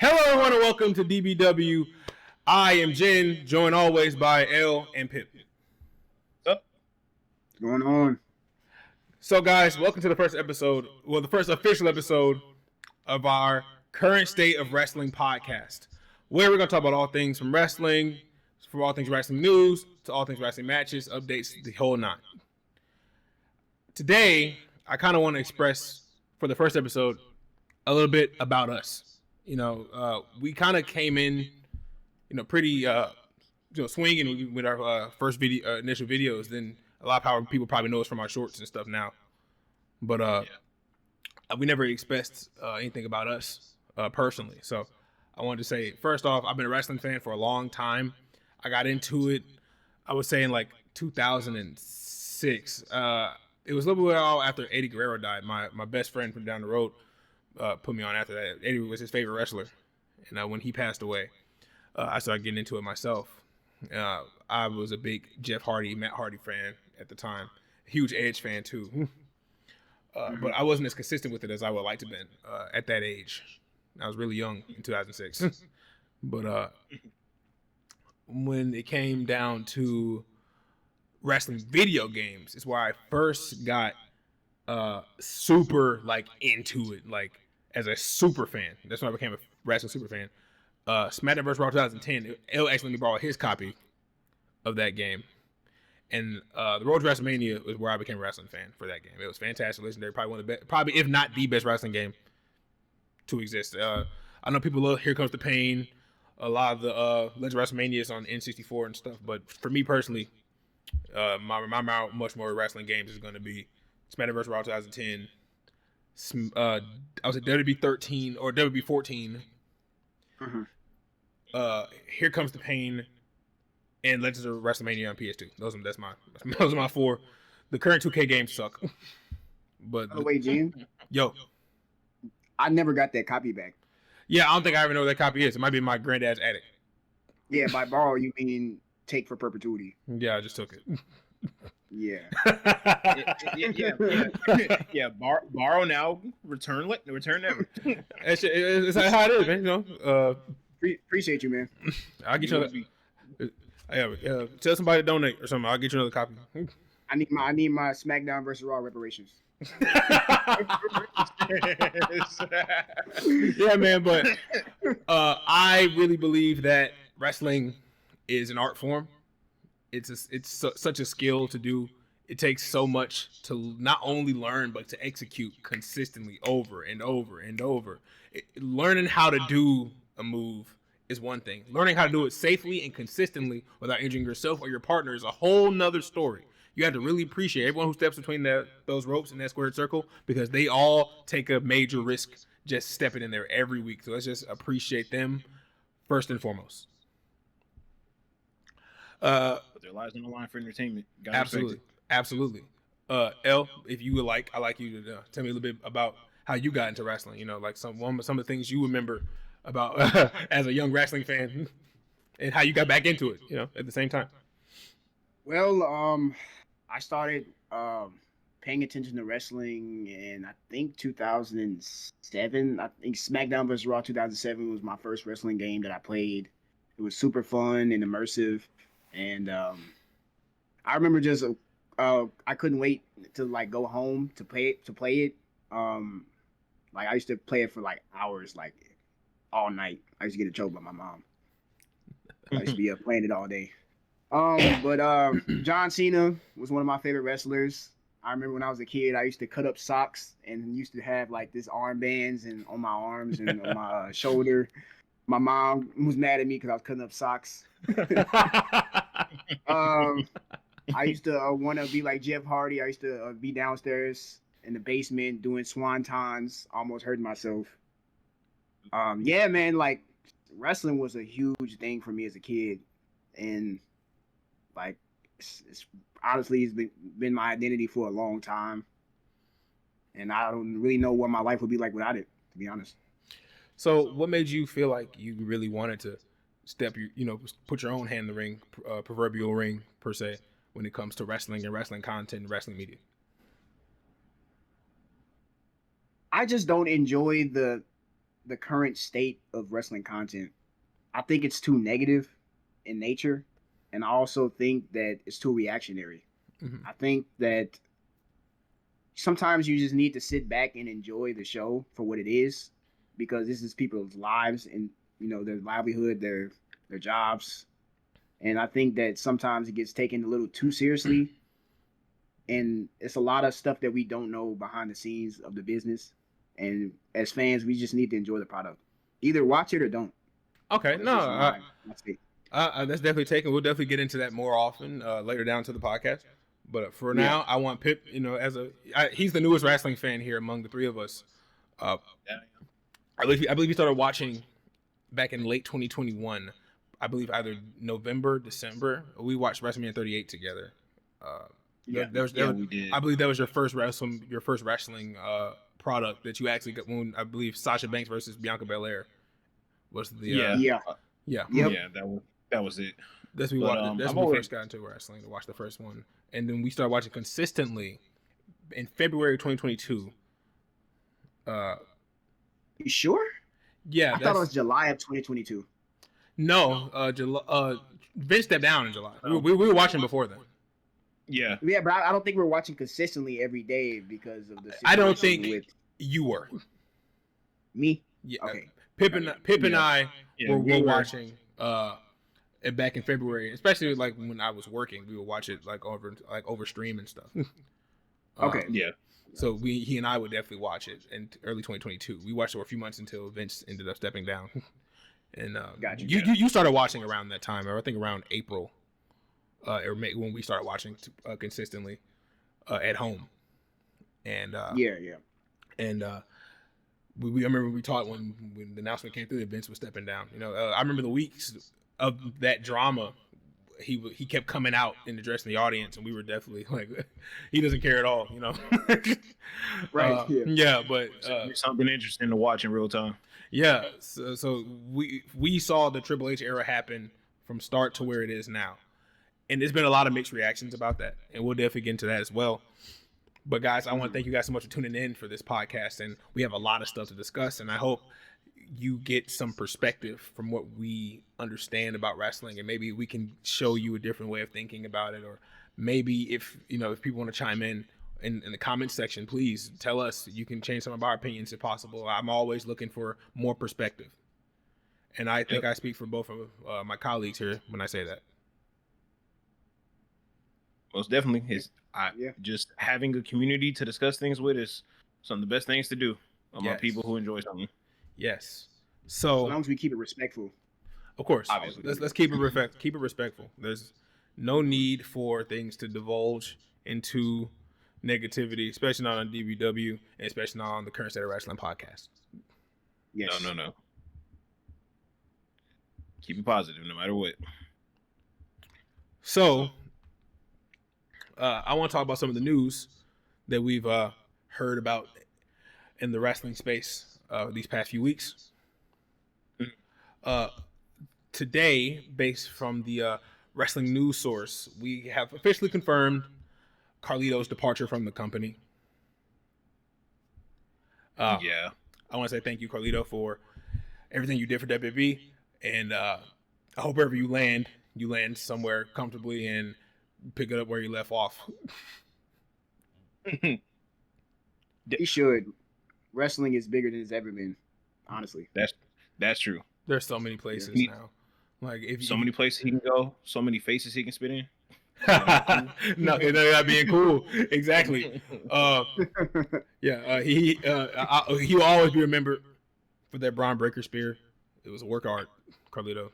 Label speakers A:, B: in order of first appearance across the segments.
A: Hello, everyone, and welcome to DBW. I am Jen, joined always by L and Pip.
B: What's up?
C: What's going on?
A: So, guys, welcome to the first episode, the first official episode of our Current State of Wrestling podcast, where we're going to talk about all things from wrestling, from all things wrestling news, to all things wrestling matches, updates, the whole nine. Today, I kind of want to express, for the first episode, a little bit about us. We kind of came in, pretty, swinging with our first video, initial videos. Then a lot of power people probably know us from our shorts and stuff now. But we never expressed anything about us personally. So I wanted to say, first off, I've been a wrestling fan for a long time. I got into it, I would say, in like 2006. It was a little bit after Eddie Guerrero died. My best friend from down the road put me on after that. Eddie was his favorite wrestler, and when he passed away, I started getting into it myself. I was a big Jeff Hardy, Matt Hardy fan at the time, huge Edge fan too. But I wasn't as consistent with it as I would like to have been at that age. I was really young in 2006. But when it came down to wrestling video games, is where I first got super into it, as a super fan. That's when I became a wrestling super fan. Smackdown vs. Raw 2010, L actually let me borrow his copy of that game. And the Road to WrestleMania was where I became a wrestling fan for that game. It was fantastic, legendary, probably one of the best, probably if not the best wrestling game to exist. I know people love Here Comes the Pain, a lot of the Legend of WrestleManias on N64 and stuff, but for me personally, my much more wrestling games is going to be Smackdown vs. Raw 2010, I was at WWE 13 or WWE 14. Here Comes the Pain, and Legends of WrestleMania on PS2. Those are my four. The current 2K games suck. But
C: wait, Gene.
A: Yo,
C: I never got that copy back.
A: Yeah, I don't think I even know what that copy is. It might be in my granddad's attic.
C: Yeah, by borrow you mean take for perpetuity.
A: Yeah, I just took it.
C: Yeah.
B: Yeah. Borrow now, return never.
A: It's how it is, man.
C: Appreciate you, man.
A: I'll get you another. Tell somebody to donate or something. I'll get you another copy.
C: I need my SmackDown versus Raw reparations.
A: Yeah, man. But I really believe that wrestling is an art form. It's such a skill to do. It takes so much to not only learn, but to execute consistently over and over and over. Learning how to do a move is one thing. Learning how to do it safely and consistently without injuring yourself or your partner is a whole nother story. You have to really appreciate everyone who steps between those ropes in that squared circle, because they all take a major risk just stepping in there every week. So let's just appreciate them first and foremost.
B: Put their lives on the line for entertainment.
A: Absolutely. L, if you would like, I'd like you to tell me a little bit about how you got into wrestling. Some of the things you remember about as a young wrestling fan, and how you got back into it. At the same time.
C: Well, I started paying attention to wrestling in, I think, 2007. I think SmackDown vs. Raw 2007 was my first wrestling game that I played. It was super fun and immersive. And I remember just I couldn't wait to go home to play it. I used to play it for hours, all night. I used to get in trouble by my mom. I used to be playing it all day. But John Cena was one of my favorite wrestlers. I remember when I was a kid, I used to cut up socks and used to have this armbands and on my arms and on my shoulder. My mom was mad at me because I was cutting up socks. I used to want to be like Jeff Hardy. I used to be downstairs in the basement doing swantons, almost hurting myself. Yeah, man, wrestling was a huge thing for me as a kid, and it's honestly been my identity for a long time, and I don't really know what my life would be like without it, to be honest.
A: So what made you feel like you really wanted to put your own hand in the ring, proverbial ring per se, when it comes to wrestling and wrestling content and wrestling media?
C: I just don't enjoy the the current state of wrestling content, I think it's too negative in nature, and I also think that it's too reactionary.
A: Mhm.
C: I think that sometimes you just need to sit back and enjoy the show for what it is, because this is people's lives and their livelihood, their jobs, and I think that sometimes it gets taken a little too seriously, and it's a lot of stuff that we don't know behind the scenes of the business. And as fans, we just need to enjoy the product. Either watch it or don't.
A: Okay,
C: That's
A: no,
C: just my take.
A: that's definitely taken. We'll definitely get into that more often later down to the podcast. But for
C: Yeah.
A: now, I want Pip. He's the newest wrestling fan here among the three of us.
B: Yeah.
A: I believe he started watching back in late 2021. I believe either November, December. We watched WrestleMania 38 together.
C: Yeah.
B: We did.
A: I believe that was your first wrestling product that you actually got when I believe Sasha Banks versus Bianca Belair was the
B: Yeah.
C: Yeah.
A: yeah.
C: Yep.
B: Yeah, that was it.
A: That's
B: But,
A: that's
B: I've
A: when we
B: always-
A: first got into wrestling to watch the first one, and then we started watching consistently in February 2022.
C: You sure?
A: Yeah,
C: I thought it was July of 2022.
A: no. Vince stepped down in July. We were watching before then.
B: Yeah.
C: Yeah, but I don't think we're watching consistently every day because of the.
A: I don't
C: situation
A: think-
C: with
A: You were.
C: me.
A: Yeah.
C: Okay.
A: Pip and I
B: Yeah,
A: were watching back in February, especially like when I was working. We would watch it like over stream and stuff.
C: Okay.
B: Yeah.
A: So he and I would definitely watch it in early 2022. We watched it for a few months until Vince ended up stepping down. And
C: Gotcha.
A: you started watching around that time, or I think around April, or May, when we started watching consistently at home. And
C: Yeah.
A: and I remember we talked when the announcement came through that Vince was stepping down. I remember the weeks of that drama. He kept coming out and addressing the audience, and we were definitely like, he doesn't care at all,
C: Right.
A: Yeah, but
B: Something interesting to watch in real time.
A: yeah. So we saw the Triple H era happen from start to where it is now, and there's been a lot of mixed reactions about that, and we'll definitely get into that as well. But guys, I want to thank you guys so much for tuning in for this podcast, and we have a lot of stuff to discuss, and I hope you get some perspective from what we understand about wrestling, and maybe we can show you a different way of thinking about it, or maybe if people want to chime in the comment section, please tell us. You can change some of our opinions if possible. I'm always looking for more perspective, and I think I speak for both of my colleagues here when I say that.
B: Most definitely.
C: Yeah.
B: Just having a community to discuss things with is some of the best things to do among
A: Yes.
B: people who enjoy something.
A: Yes.
C: As
A: So
C: long as we keep it respectful.
A: of course,
B: Obviously.
A: let's keep it respectful. There's no need for things to divulge into negativity, especially not on DBW, and especially not on the Current State of Wrestling podcast.
C: Yes.
B: No. Keep it positive no matter what.
A: So, I want to talk about some of the news that we've heard about in the wrestling space these past few weeks. Today, based from the wrestling news source, we have officially confirmed Carlito's departure from the company.
B: Yeah.
A: I want to say thank you, Carlito, for everything you did for WWE, and I hope wherever you land somewhere comfortably and pick it up where you left off.
C: He should. Wrestling is bigger than it's ever been. Honestly.
B: That's true.
A: There's so many places
B: Yeah.
A: now. Like if
B: So many places he can go, so many faces he can spit in.
A: no, they're not being cool. Exactly. He'll always be remembered for that Braun Breaker spear. It was a work of art, Carlito.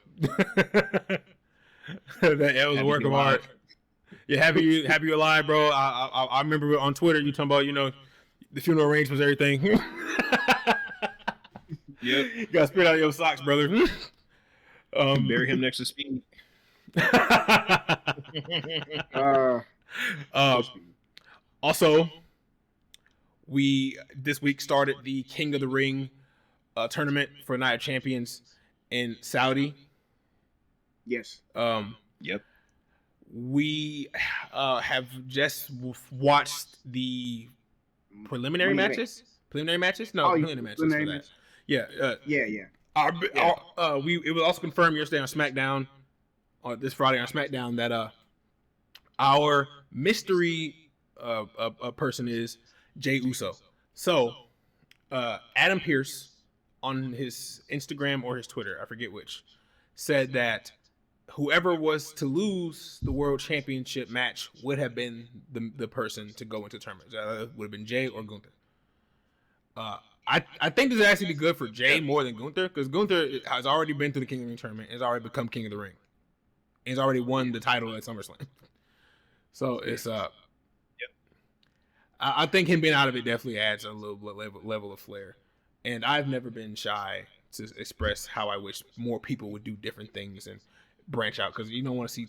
A: that was a work of art. Yeah, happy you're alive, bro. I remember on Twitter you talking about the funeral arrangements, everything.
B: Yep.
A: You gotta spit out your socks, brother.
B: Bury him next to Speed.
A: Also, we this week started the King of the Ring tournament for Night of Champions in Saudi.
C: Yes.
B: Yep.
A: We have just watched the preliminary
C: Money in the
A: matches. Preliminary matches? No,
C: Oh,
A: preliminary matches for
C: preliminary
A: that.
C: match.
A: Yeah.
C: Yeah.
A: It was also confirmed yesterday on SmackDown, or this Friday on SmackDown, that our mystery person is Jey Uso. So Adam Pearce on his Instagram or his Twitter, I forget which, said that whoever was to lose the world championship match would have been the person to go into the tournament. Would have been Jey or Gunther. I think this would actually be good for Jey more than Gunther, because Gunther has already been through the King of the Ring tournament and has already become King of the Ring. And he's already won the title at SummerSlam. So it's I think him being out of it definitely adds a little level of flair. And I've never been shy to express how I wish more people would do different things and branch out, because you don't want to see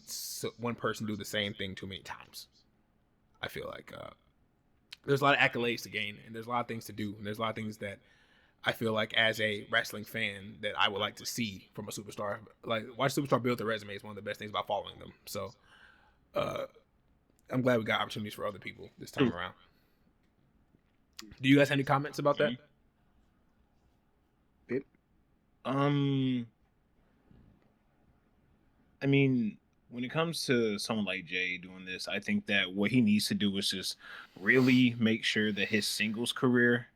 A: one person do the same thing too many times. I feel like there's a lot of accolades to gain, and there's a lot of things to do, and there's a lot of things that I feel like as a wrestling fan that I would like to see from a superstar. Like, watch a superstar build their resume is one of the best things about following them. So I'm glad we got opportunities for other people this time around. Do you guys have any comments about that?
B: I mean, when it comes to someone like Jey doing this, I think that what he needs to do is just really make sure that his singles career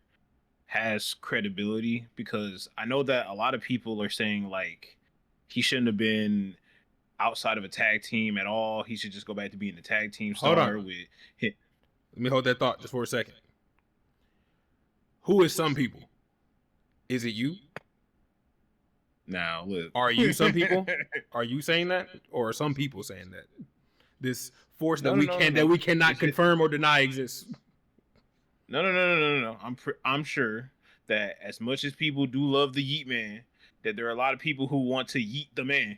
B: has credibility, because I know that a lot of people are saying like he shouldn't have been outside of a tag team at all. He should just go back to being the tag team star with him.
A: Let me hold that thought just for a second. Who is some people? Is it you?
B: Now, look.
A: Are you some people? Are you saying that, or are some people saying that? This force that we cannot confirm or deny exists.
B: No. I'm sure that as much as people do love the Yeet Man, that there are a lot of people who want to yeet the man.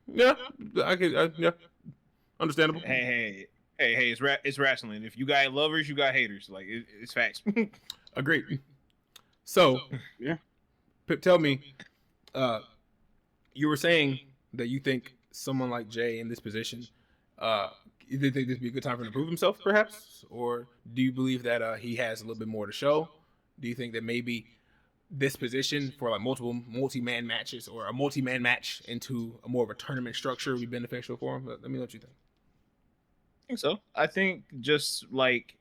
A: Yeah, I can, yeah, understandable.
B: Hey, it's wrestling. If you got lovers, you got haters. Like it's facts.
A: Agreed. So,
C: yeah.
A: Pip, tell me, you were saying that you think someone like Jey in this position, you think this would be a good time for him to prove himself, perhaps? Or do you believe that he has a little bit more to show? Do you think that maybe this position for like multiple multi-man matches or a multi-man match into a more of a tournament structure would be beneficial for him? Let me know what you think.
B: I think so. I think just like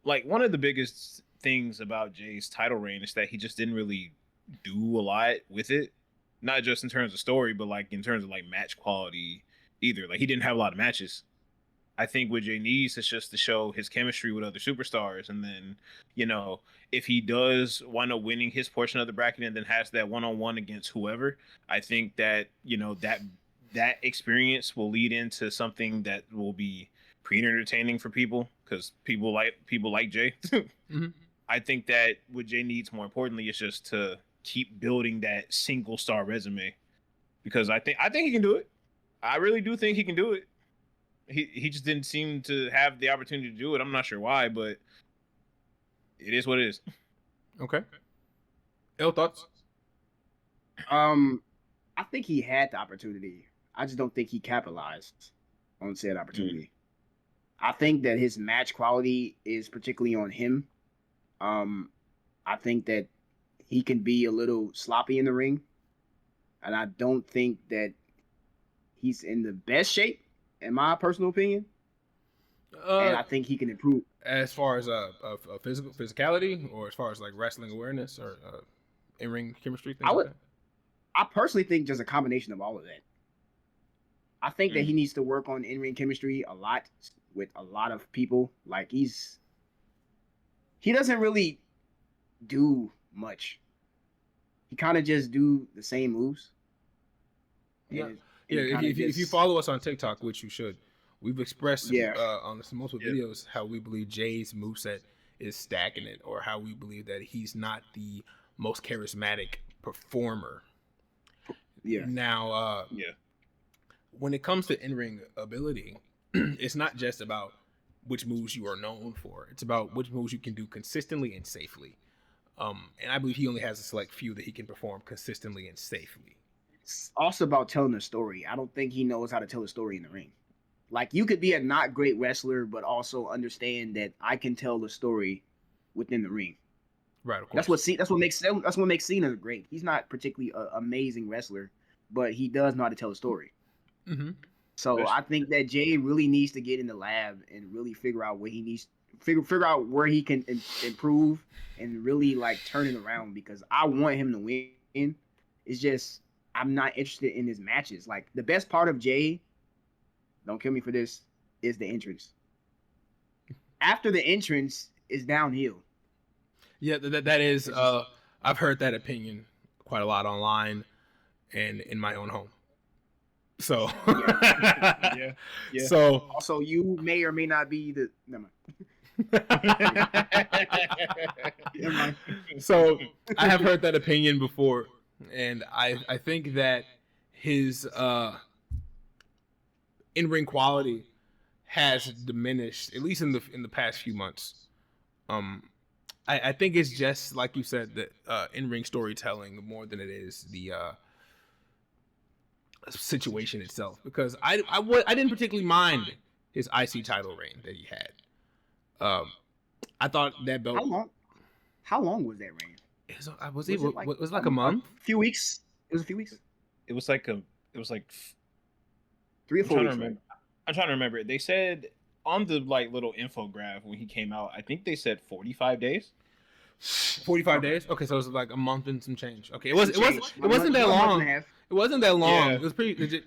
B: one of the biggest things about Jey's title reign is that he just didn't really do a lot with it, not just in terms of story, but like in terms of like match quality either. Like he didn't have a lot of matches. I think what Jey needs is just to show his chemistry with other superstars, and then if he does wind up winning his portion of the bracket and then has that one-on-one against whoever, I think that that experience will lead into something that will be pretty entertaining for people, because people like Jey.
A: Mm-hmm.
B: I think that what Jey needs more importantly is just to keep building that single star resume, because I think he can do it. I really do think he can do it. He just didn't seem to have the opportunity to do it. I'm not sure why, but it is what it is.
A: Okay. L, thoughts?
C: I think he had the opportunity. I just don't think he capitalized on said opportunity. I think that his match quality is particularly on him. I think that he can be a little sloppy in the ring, and I don't think that he's in the best shape, in my personal opinion. And I think he can improve.
A: As far as physicality, or as far as like wrestling awareness or in-ring chemistry,
C: I personally think just a combination of all of that. I think that he needs to work on in-ring chemistry a lot with a lot of people. Like he doesn't really do much. He kind of just do the same moves.
A: If you follow us on TikTok, which you should, we've expressed on some multiple videos how we believe Jey's moveset is stagnant, or how we believe that he's not the most charismatic performer.
C: Yeah.
A: Now, when it comes to in-ring ability, it's not just about which moves you are known for. It's about which moves you can do consistently and safely. And I believe he only has a select few that he can perform consistently and safely.
C: It's also about telling a story. I don't think he knows how to tell a story in the ring. Like, you could be a not great wrestler, but also understand that I can tell the story within the ring.
A: Right, of course.
C: That's what makes Cena great. He's not particularly an amazing wrestler, but he does know how to tell a story.
A: Mm-hmm.
C: So I think that Jey really needs to get in the lab and really figure out what he needs, figure out where he can improve and really like turn it around, because I want him to win. It's just I'm not interested in his matches. Like the best part of Jey, don't kill me for this, is the entrance. After the entrance is downhill.
A: Yeah, that is. I've heard that opinion quite a lot online and in my own home. So
B: Yeah.
A: So
C: Also, you may or may not be the. Never mind.
A: So I have heard that opinion before, and I think that his in-ring quality has diminished, at least in the past few months. I think it's just like you said, that in-ring storytelling more than it is the situation itself. Because I didn't particularly mind his IC title reign that he had. I thought that belt.
C: How long was that reign?
A: Was it like a month?
C: A few weeks. It was a few weeks.
B: It was like
C: 3 or 4 weeks.
B: I'm trying to remember. They said on the like little infograph when he came out, I think they said 45 days.
A: 45 days? Okay, so it was like a month and some change. Okay, it wasn't that long. It wasn't that long.
B: Yeah.
A: It was pretty.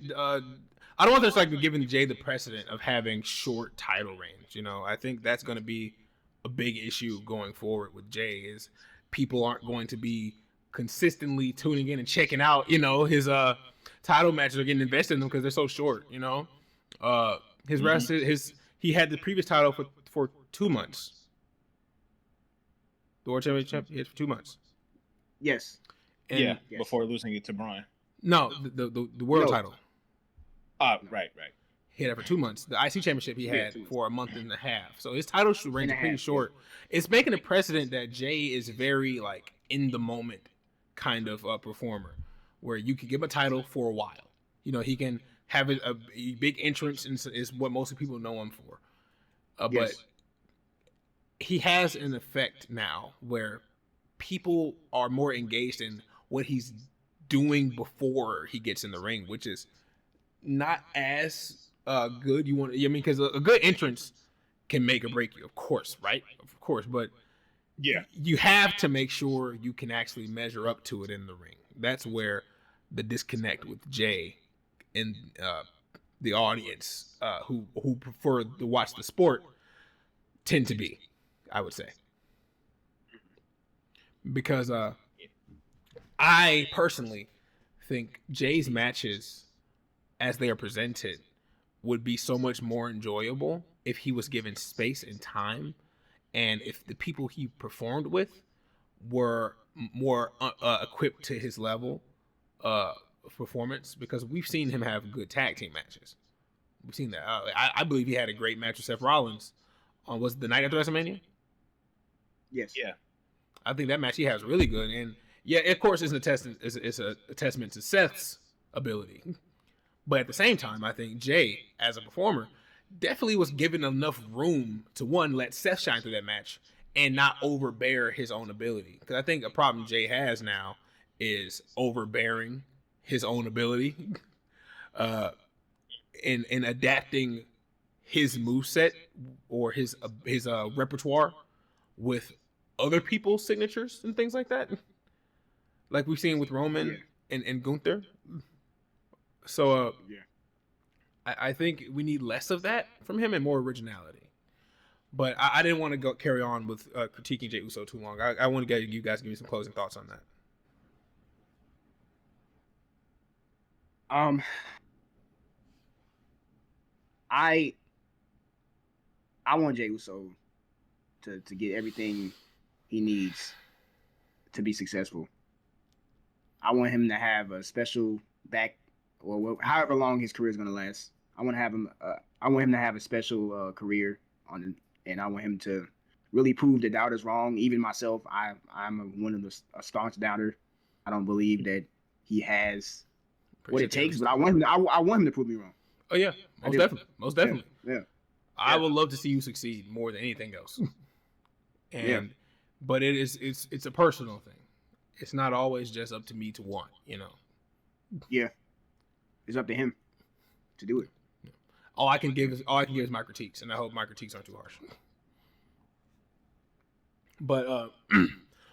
A: I don't want this like giving Jey the precedent of having short title reigns. You know, I think that's going to be a big issue going forward with Jey. Is people aren't going to be consistently tuning in and checking out. You know, his title matches are getting invested in them because they're so short. You know, he had the previous title for 2 months. The World Championship, he had for 2 months.
C: Yes.
A: And
B: yes. Before losing it to Braun.
A: No, the world title.
B: Right.
A: He had it for 2 months. The IC Championship he had for a month and a half. So his title reign is pretty short. It's making a precedent that Jey is very like in the moment kind of performer, where you can give him a title for a while. You know, he can have a big entrance, and is what most people know him for. But he has an effect now where people are more engaged in what he's doing before he gets in the ring, which is not as good. Because a good entrance can make or break you, of course, right? Of course, but you have to make sure you can actually measure up to it in the ring. That's where the disconnect with Jey and the audience who prefer to watch the sport tend to be, I would say. Because I personally think Jey's matches, as they are presented, would be so much more enjoyable if he was given space and time, and if the people he performed with were more equipped to his level of performance. Because we've seen him have good tag team matches. We've seen that. I believe he had a great match with Seth Rollins. Was it the night after WrestleMania?
C: Yes.
B: Yeah.
A: I think that match he has really good, and of course, it's a testament to Seth's ability. But at the same time, I think Jey, as a performer, definitely was given enough room to, one, let Seth shine through that match and not overbear his own ability. Because I think a problem Jey has now is overbearing his own ability, in adapting his moveset or his repertoire with other people's signatures and things like that, like we've seen with Roman and Gunther. So I think we need less of that from him and more originality. But I didn't want to carry on with critiquing Jey Uso too long. I want to get you guys give me some closing thoughts on that.
C: I want Jey Uso to get everything he needs to be successful. I want him to have a special back, or however long his career is going to last. I want him to have a special career and I want him to really prove the doubters wrong. Even myself, I'm one of the staunch doubter. I don't believe that he has what it takes, but I want him to prove me wrong.
A: Oh yeah, most definitely.
C: Yeah.
A: I would love to see you succeed more than anything else. And but it's a personal thing. It's not always just up to me to want,
C: Yeah, it's up to him to do it.
A: All I can give is my critiques, and I hope my critiques aren't too harsh. But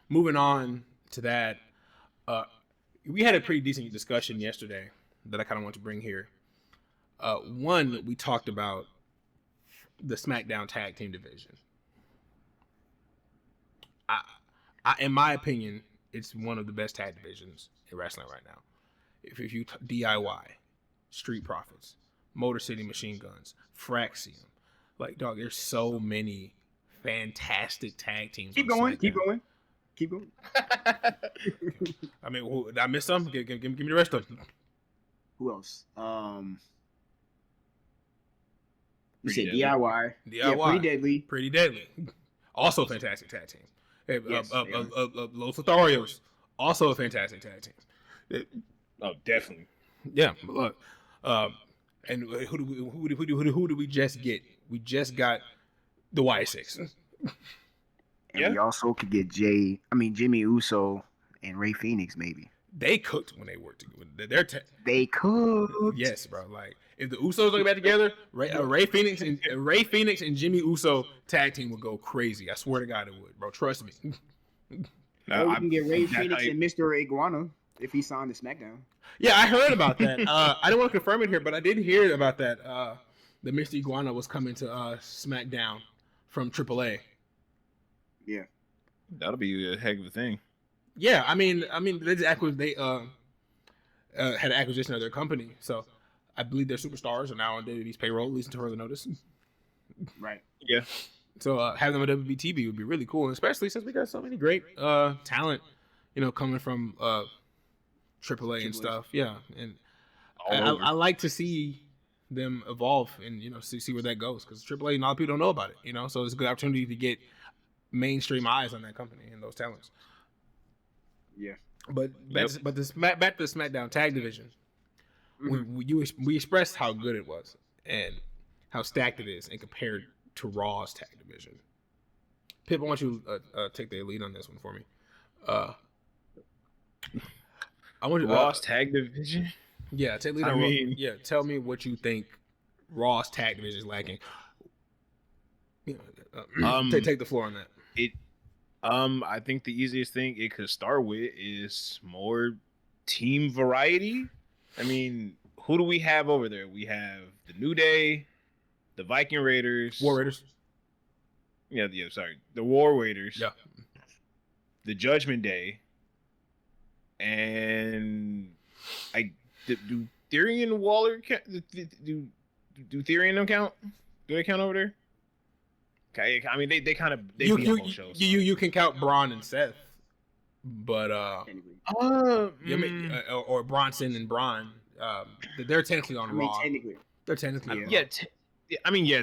A: moving on to that, we had a pretty decent discussion yesterday that I kind of want to bring here. One, we talked about the Smackdown tag team division. In my opinion, it's one of the best tag divisions in wrestling right now. If you DIY, Street Profits, Motor City Machine Guns, Fraxium, like dog, there's so many fantastic tag teams.
C: Keep going.
A: I mean, did I miss some? Give me the rest of them.
C: Who else? You
B: Pretty
C: said DIY.
A: DIY.
C: Yeah, Pretty Deadly.
A: Also a fantastic tag team.
C: Yes,
A: Los Lotharios, also a fantastic tag team.
B: Oh, definitely.
A: Yeah, but look, and who do we just get? We just got the Y6.
C: And
B: Yeah.
C: we also could get Jimmy Uso and Ray Phoenix, maybe.
A: They cooked when they worked together.
C: They could.
A: Yes, bro. Like if the Usos get back together, Ray Phoenix and Jimmy Uso tag team would go crazy. I swear to God it would, bro. Trust me.
C: Or we can get Ray Phoenix and Mr. Iguana if he signed to SmackDown.
A: Yeah, I heard about that. I don't want to confirm it here, but I did hear about that. The Mr. Iguana was coming to SmackDown from AAA.
C: Yeah.
B: That'll be a heck of a thing.
A: Yeah, I mean, they had an acquisition of their company, so I believe their superstars are now on WWE's payroll, at least until further notice.
C: Right.
B: Yeah.
A: So having them on WBTV would be really cool, especially since we got so many great talent, coming from AAA and stuff. Yeah, and I like to see them evolve and see where that goes, because AAA, a lot of people don't know about it. So it's a good opportunity to get mainstream eyes on that company and those talents.
C: Yeah.
A: But back to the SmackDown tag division.
C: Mm-hmm.
A: We expressed how good it was and how stacked it is, and compared to Raw's tag division. Pip, I want you to take the lead on this one for me. I want you
B: Raw's tag division.
A: Yeah, take lead on Raw. Yeah, tell me what you think Raw's tag division is lacking. Take the floor on that.
B: I think the easiest thing it could start with is more team variety. I mean, who do we have over there? We have the New Day, the Viking Raiders,
A: War Raiders.
B: Yeah, sorry, the War Raiders.
A: Yeah,
B: the Judgment Day, and do Theory and Waller do Theory and them count? Do they count over there? Okay, I mean they kind of
A: you can count Braun and Seth, but or Bronson and Braun, they're technically on Raw. They're technically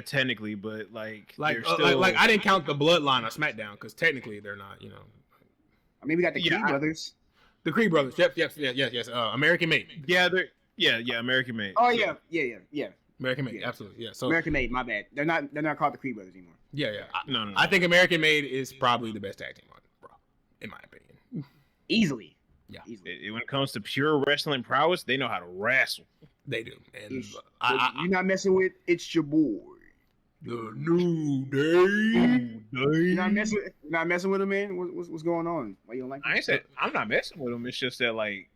B: technically, but like
A: still... like I didn't count the Bloodline on SmackDown because technically they're not.
C: I mean, we got the Creed brothers.
A: The Creed brothers. Yes. American Made.
B: Yeah, American Made.
C: Oh yeah.
A: American Made, absolutely. Yeah. So
C: American Made, my bad. They're not called the Creed brothers anymore.
A: Yeah.
B: No.
A: I think American Made is probably the best tag team on Raw, in my opinion.
C: Easily.
A: Yeah.
B: When it comes to pure wrestling prowess, they know how to wrestle.
A: They do. And
C: you're not messing with It's Your Boy,
A: the New Day.
C: You're not messing with him, man. What's going on? Why you don't like him?
B: I ain't said I'm not messing with him. It's just that like,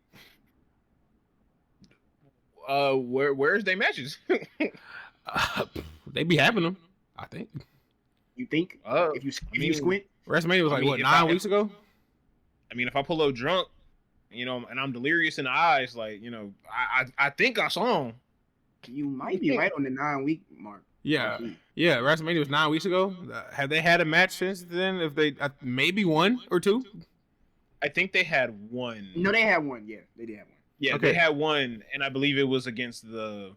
B: where's they matches?
A: They be having them, I think.
C: You think? If you squint,
A: WrestleMania was 9 weeks ago.
B: I mean, if I pull up drunk, and I'm delirious in the eyes, like, I think I saw him.
C: You might be right on the 9-week mark.
A: Yeah. WrestleMania was 9 weeks ago. Have they had a match since then? If they maybe one or two?
B: I think they had one.
C: No, they had one. Yeah, they did have one.
B: Yeah,
A: okay.
B: They had one, and I believe it was against the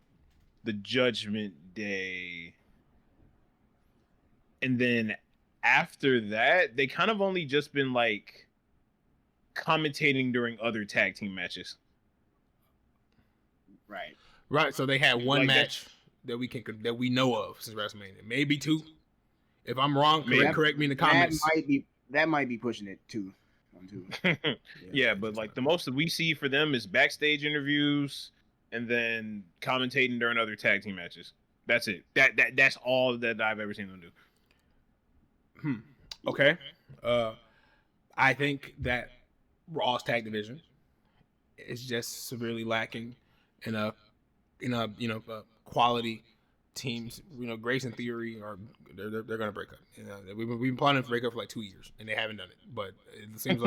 B: Judgment Day. And then after that, they kind of only just been like commentating during other tag team matches.
C: Right.
A: So they had one match that we know of since WrestleMania. Maybe two. If I'm wrong, correct me in the comments.
C: that might be pushing it too.
B: Yeah, but like the most that we see for them is backstage interviews and then commentating during other tag team matches. That's it. That's all that I've ever seen them do.
A: Okay. I think that Raw's tag division is just severely lacking in a quality teams. Grace and Theory are they're going to break up. We've been planning to break up for like 2 years and they haven't done it. But it seems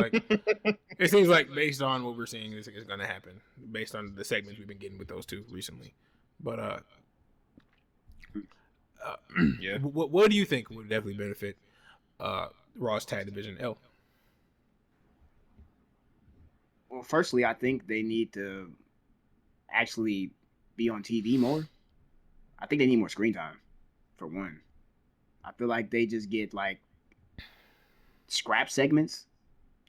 A: like based on what we're seeing, it's going to happen based on the segments we've been getting with those two recently. But
B: yeah.
A: What do you think would definitely benefit Raw's tag division? L.
C: Well, firstly, I think they need to actually be on TV more. I think they need more screen time, for one. I feel like they just get like scrap segments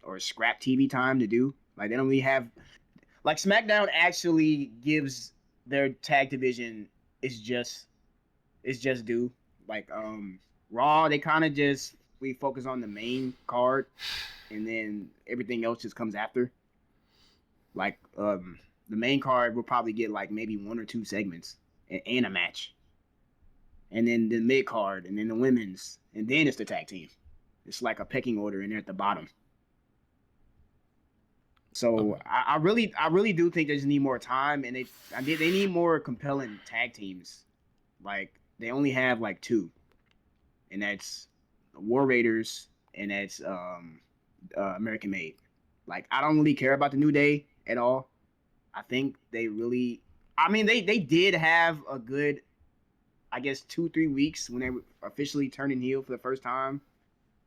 C: or scrap TV time to do. Like they don't really have. Like SmackDown actually gives their tag division is just due. Like Raw, they kind of just we focus on the main card, and then everything else just comes after. Like the main card will probably get like maybe 1 or 2 segments and a match, and then the mid card, and then the women's, and then it's the tag team. It's like a pecking order, and they're at the bottom. So I really do think they just need more time, and they need more compelling tag teams. Like they only have like 2, and that's War Raiders and that's American Made. Like I don't really care about the New Day at all. I think they really, I mean, they did have a good, I guess 2-3 weeks when they were officially turning heel for the first time.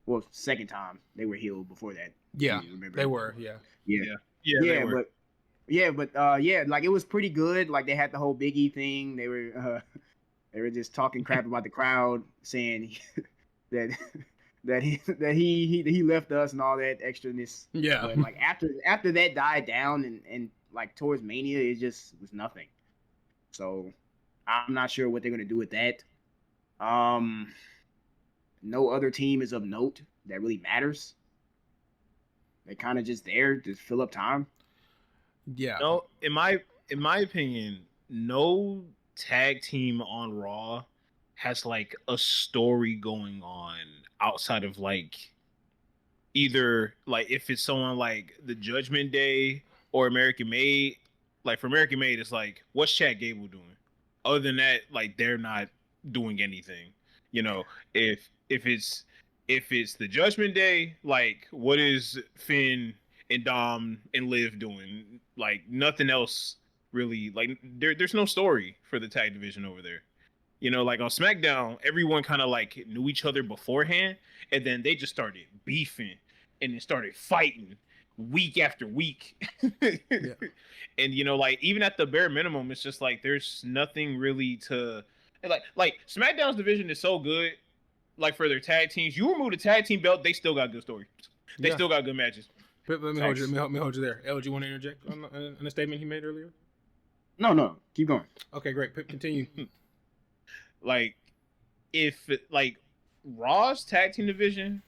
C: Well, second time they were heel before that.
A: Yeah, they were.
C: Yeah, like it was pretty good. Like they had the whole Biggie thing. They were just talking crap about the crowd, saying that he left us and all that extraness.
A: Yeah.
C: But like after that died down and like towards Mania, it just was nothing. So I'm not sure what they're gonna do with that. No other team is of note that really matters. They kind of just there to fill up time.
A: Yeah.
B: No, in my opinion, no tag team on Raw has like a story going on outside of like either like if it's someone like the Judgment Day or American Made. Like for American Made, it's like what's Chad Gable doing? Other than that, like they're not doing anything. If it's the Judgment Day, like what is Finn and Dom and Liv doing? Like nothing else really. Like there's no story for the tag division over there. Like on SmackDown, everyone kind of like knew each other beforehand, and then they just started beefing and then started fighting week after week. Yeah. And like even at the bare minimum, it's just like there's nothing really to like SmackDown's division is so good. Like for their tag teams, you remove the tag team belt, they still got good stories. They still got good matches.
A: But let me hold you there. El, do you want to interject on a statement he made earlier?
C: No, keep going.
A: Okay, great. Continue.
B: Like if like Raw's tag team division,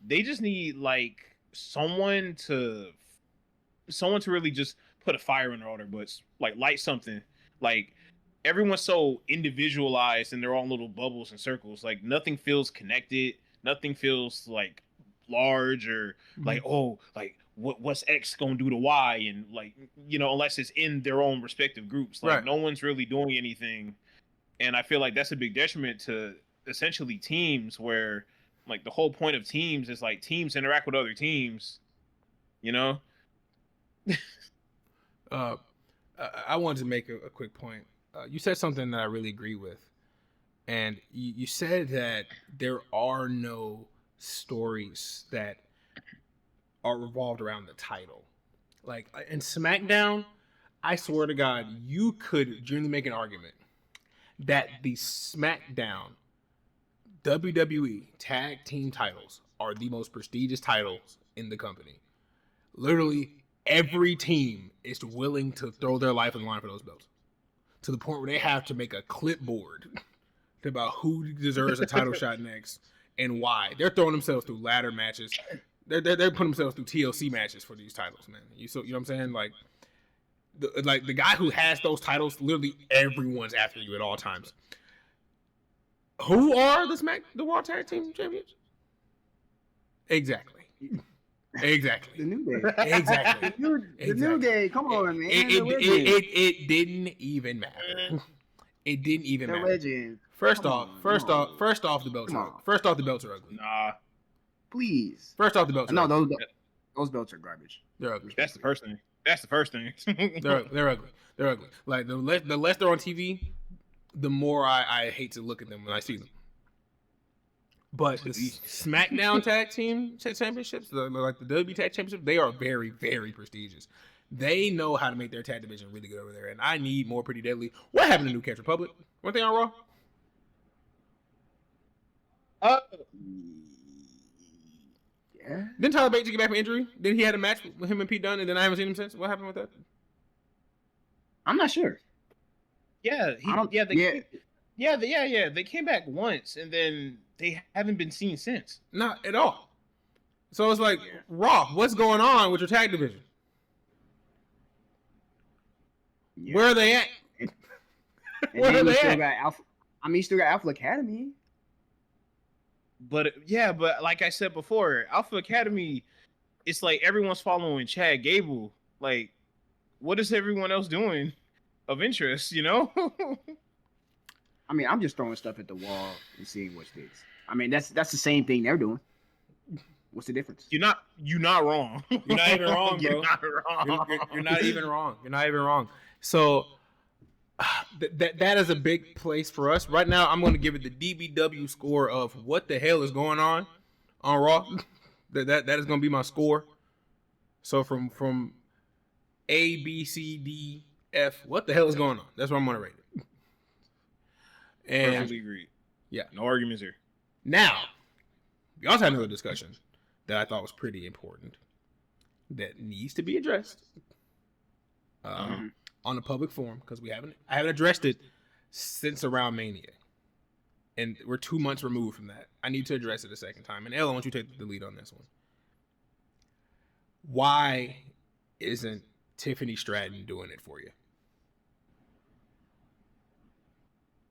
B: they just need like someone to really just put a fire in their butts, like light something. Like everyone's so individualized in their own little bubbles and circles. Like nothing feels connected. Nothing feels like large or like like what's X gonna do to Y, and like unless it's in their own respective groups. Like no one's really doing anything, and I feel like that's a big detriment to essentially teams where like the whole point of teams is like teams interact with other teams.
A: I wanted to make a quick point. You said something that I really agree with, and you said that there are no stories that are revolved around the title. Like in SmackDown, I swear to God, you could genuinely make an argument that the SmackDown WWE tag team titles are the most prestigious titles in the company. Literally, every team is willing to throw their life on the line for those belts, to the point where they have to make a clipboard about who deserves a title shot next, and why. They're throwing themselves through ladder matches. They're putting themselves through TLC matches for these titles, man. You know what I'm saying? Like the guy who has those titles, literally everyone's after you at all times. Who are the Raw Tag Team Champions? Exactly.
C: The New Day.
A: Exactly.
C: The New Day. Come on, man.
A: It didn't even matter. It didn't even matter.
C: Legend.
A: First off, the belts are ugly.
B: Nah.
C: Please.
A: First off, the belts.
C: No, those belts are garbage.
A: They're ugly.
B: That's the first thing.
A: They're ugly. Like the less they're on TV, the more I hate to look at them when I see them. But the Smackdown Tag Team Championships, like the WWE Tag Championship, they are very, very prestigious. They know how to make their tag division really good over there, and I need more Pretty Deadly. What happened to New Catch Republic? Weren't they on Raw?
C: Yeah.
A: Didn't Tyler Bate get back from injury? Then he had a match with him and Pete Dunne, and then I haven't seen him since. What happened with that?
C: I'm not sure.
B: Yeah, they came back once, and then they haven't been seen since.
A: Not at all. So it's like, Raw, what's going on with your tag division?
C: Yeah.
A: Where are they at? Where are they at?
C: You still got Alpha Academy.
B: But like I said before, Alpha Academy, it's like everyone's following Chad Gable. Like, what is everyone else doing of interest, you know?
C: I mean, I'm just throwing stuff at the wall and seeing what sticks. I mean, that's the same thing they're doing. What's the difference?
B: You're not wrong.
A: You're not even wrong, bro.
B: You're not wrong.
A: You're not even wrong. You're not even wrong. So that is a big place for us right now. I'm going to give it the DBW score of what the hell is going on Raw. that is going to be my score. So from A, B, C, D, F, what the hell is going on? That's what I'm going to rate it. And
B: Perfectly agreed.
A: Yeah,
B: no arguments here.
A: Now, we also had another discussion that I thought was pretty important that needs to be addressed on a public forum, because I haven't addressed it since around Mania, and we're 2 months removed from that. I need to address it a second time. And Ella, why don't you take the lead on this one? Why isn't Tiffany Stratton doing it for you?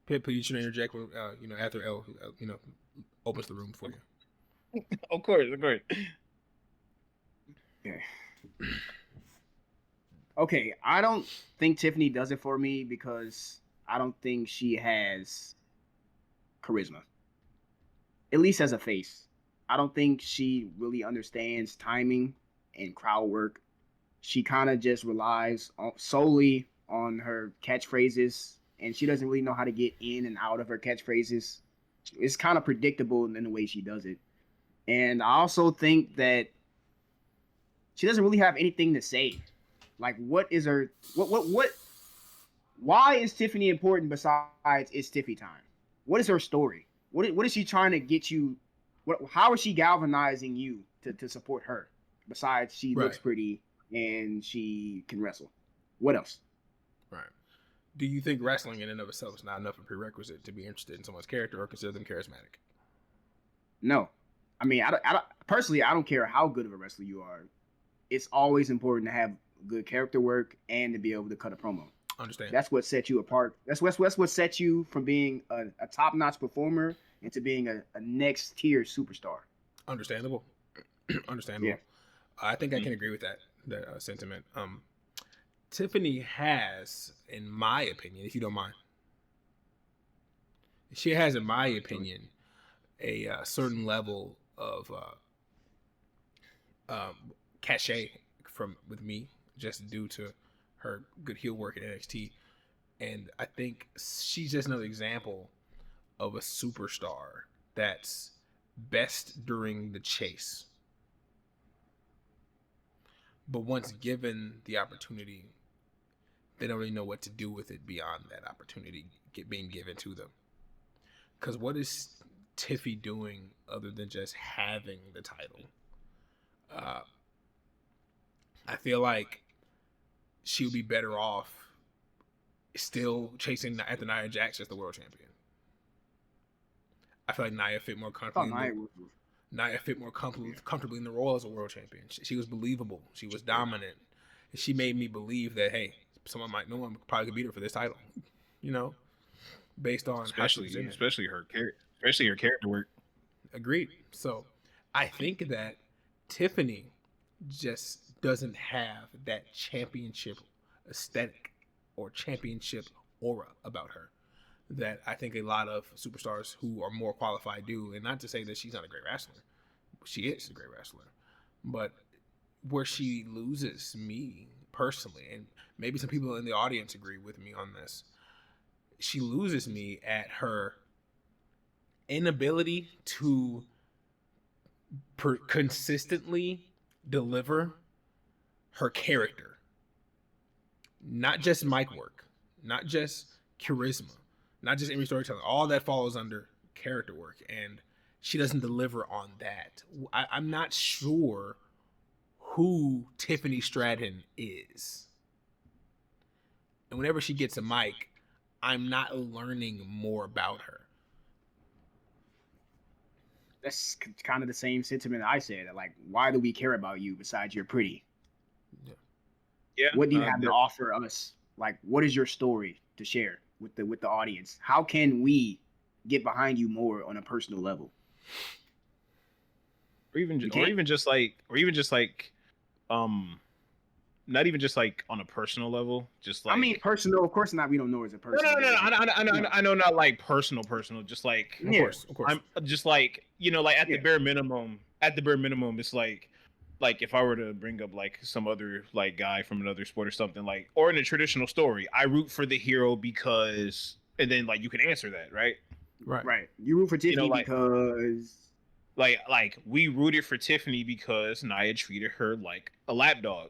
A: Pip, please should interject when, after Elle, opens the room for you.
B: Of course.
C: Okay, I don't think Tiffany does it for me because I don't think she has charisma. At least as a face. I don't think she really understands timing and crowd work. She kind of just relies solely on her catchphrases, and she doesn't really know how to get in and out of her catchphrases. It's kind of predictable in the way she does it. And I also think that she doesn't really have anything to say. Like, why is Tiffany important besides it's Tiffy time? What is her story? What is she trying to get you? How is she galvanizing you to support her? Besides she looks pretty and she can wrestle. What else?
A: Right. Do you think wrestling in and of itself is not enough of a prerequisite to be interested in someone's character or consider them charismatic?
C: No. I mean, I don't care how good of a wrestler you are. It's always important to have good character work and to be able to cut a promo.
A: Understand.
C: That's what sets you apart. That's what sets you from being a top-notch performer into being a next-tier superstar.
A: Understandable. Understandable.
C: Yeah.
A: I think I can agree with that sentiment. Tiffany has, in my opinion, if you don't mind, she has, in my opinion, a certain level of cachet with me, just due to her good heel work at NXT. And I think she's just another example of a superstar that's best during the chase. But once given the opportunity, they don't really know what to do with it beyond that opportunity being given to them. Because what is Tiffy doing other than just having the title? I feel like she would be better off still chasing after Nia Jax as the world champion. I feel like Nia fit more
C: I thought
A: comfortably. Nia fit more
C: Yeah.
A: comfortably in the role as a world champion. She was believable. She was dominant. She made me believe that, hey, no one probably could beat her for this title. You know, based on how she presented.
B: Especially her character work.
A: Agreed. So I think that Tiffany just doesn't have that championship aesthetic or championship aura about her that I think a lot of superstars who are more qualified do. And not to say that she's not a great wrestler. She is a great wrestler. But where she loses me personally, and maybe some people in the audience agree with me on this, she loses me at her inability to consistently deliver her character. Not just mic work, not just charisma, not just in storytelling. All that falls under character work, and she doesn't deliver on that. I'm not sure who Tiffany Stratton is. And whenever she gets a mic, I'm not learning more about her.
C: That's kind of the same sentiment I said. Like, why do we care about you besides you're pretty?
B: Yeah.
C: What do you have to offer us? Like, what is your story to share with the audience? How can we get behind you more on a personal level?
B: Or even just like not even just like on a personal level, just like,
C: I mean, personal. Of course not. We don't know as a person.
B: No. I know, not like personal. Just like,
A: of course.
B: I'm just like, like at the bare minimum. It's like if I were to bring up like some other like guy from another sport or something, like, or in a traditional story, I root for the hero because, and then like you can answer that, right?
C: Right. You root for Tiffany because
B: like we rooted for Tiffany because Nia treated her like a lapdog.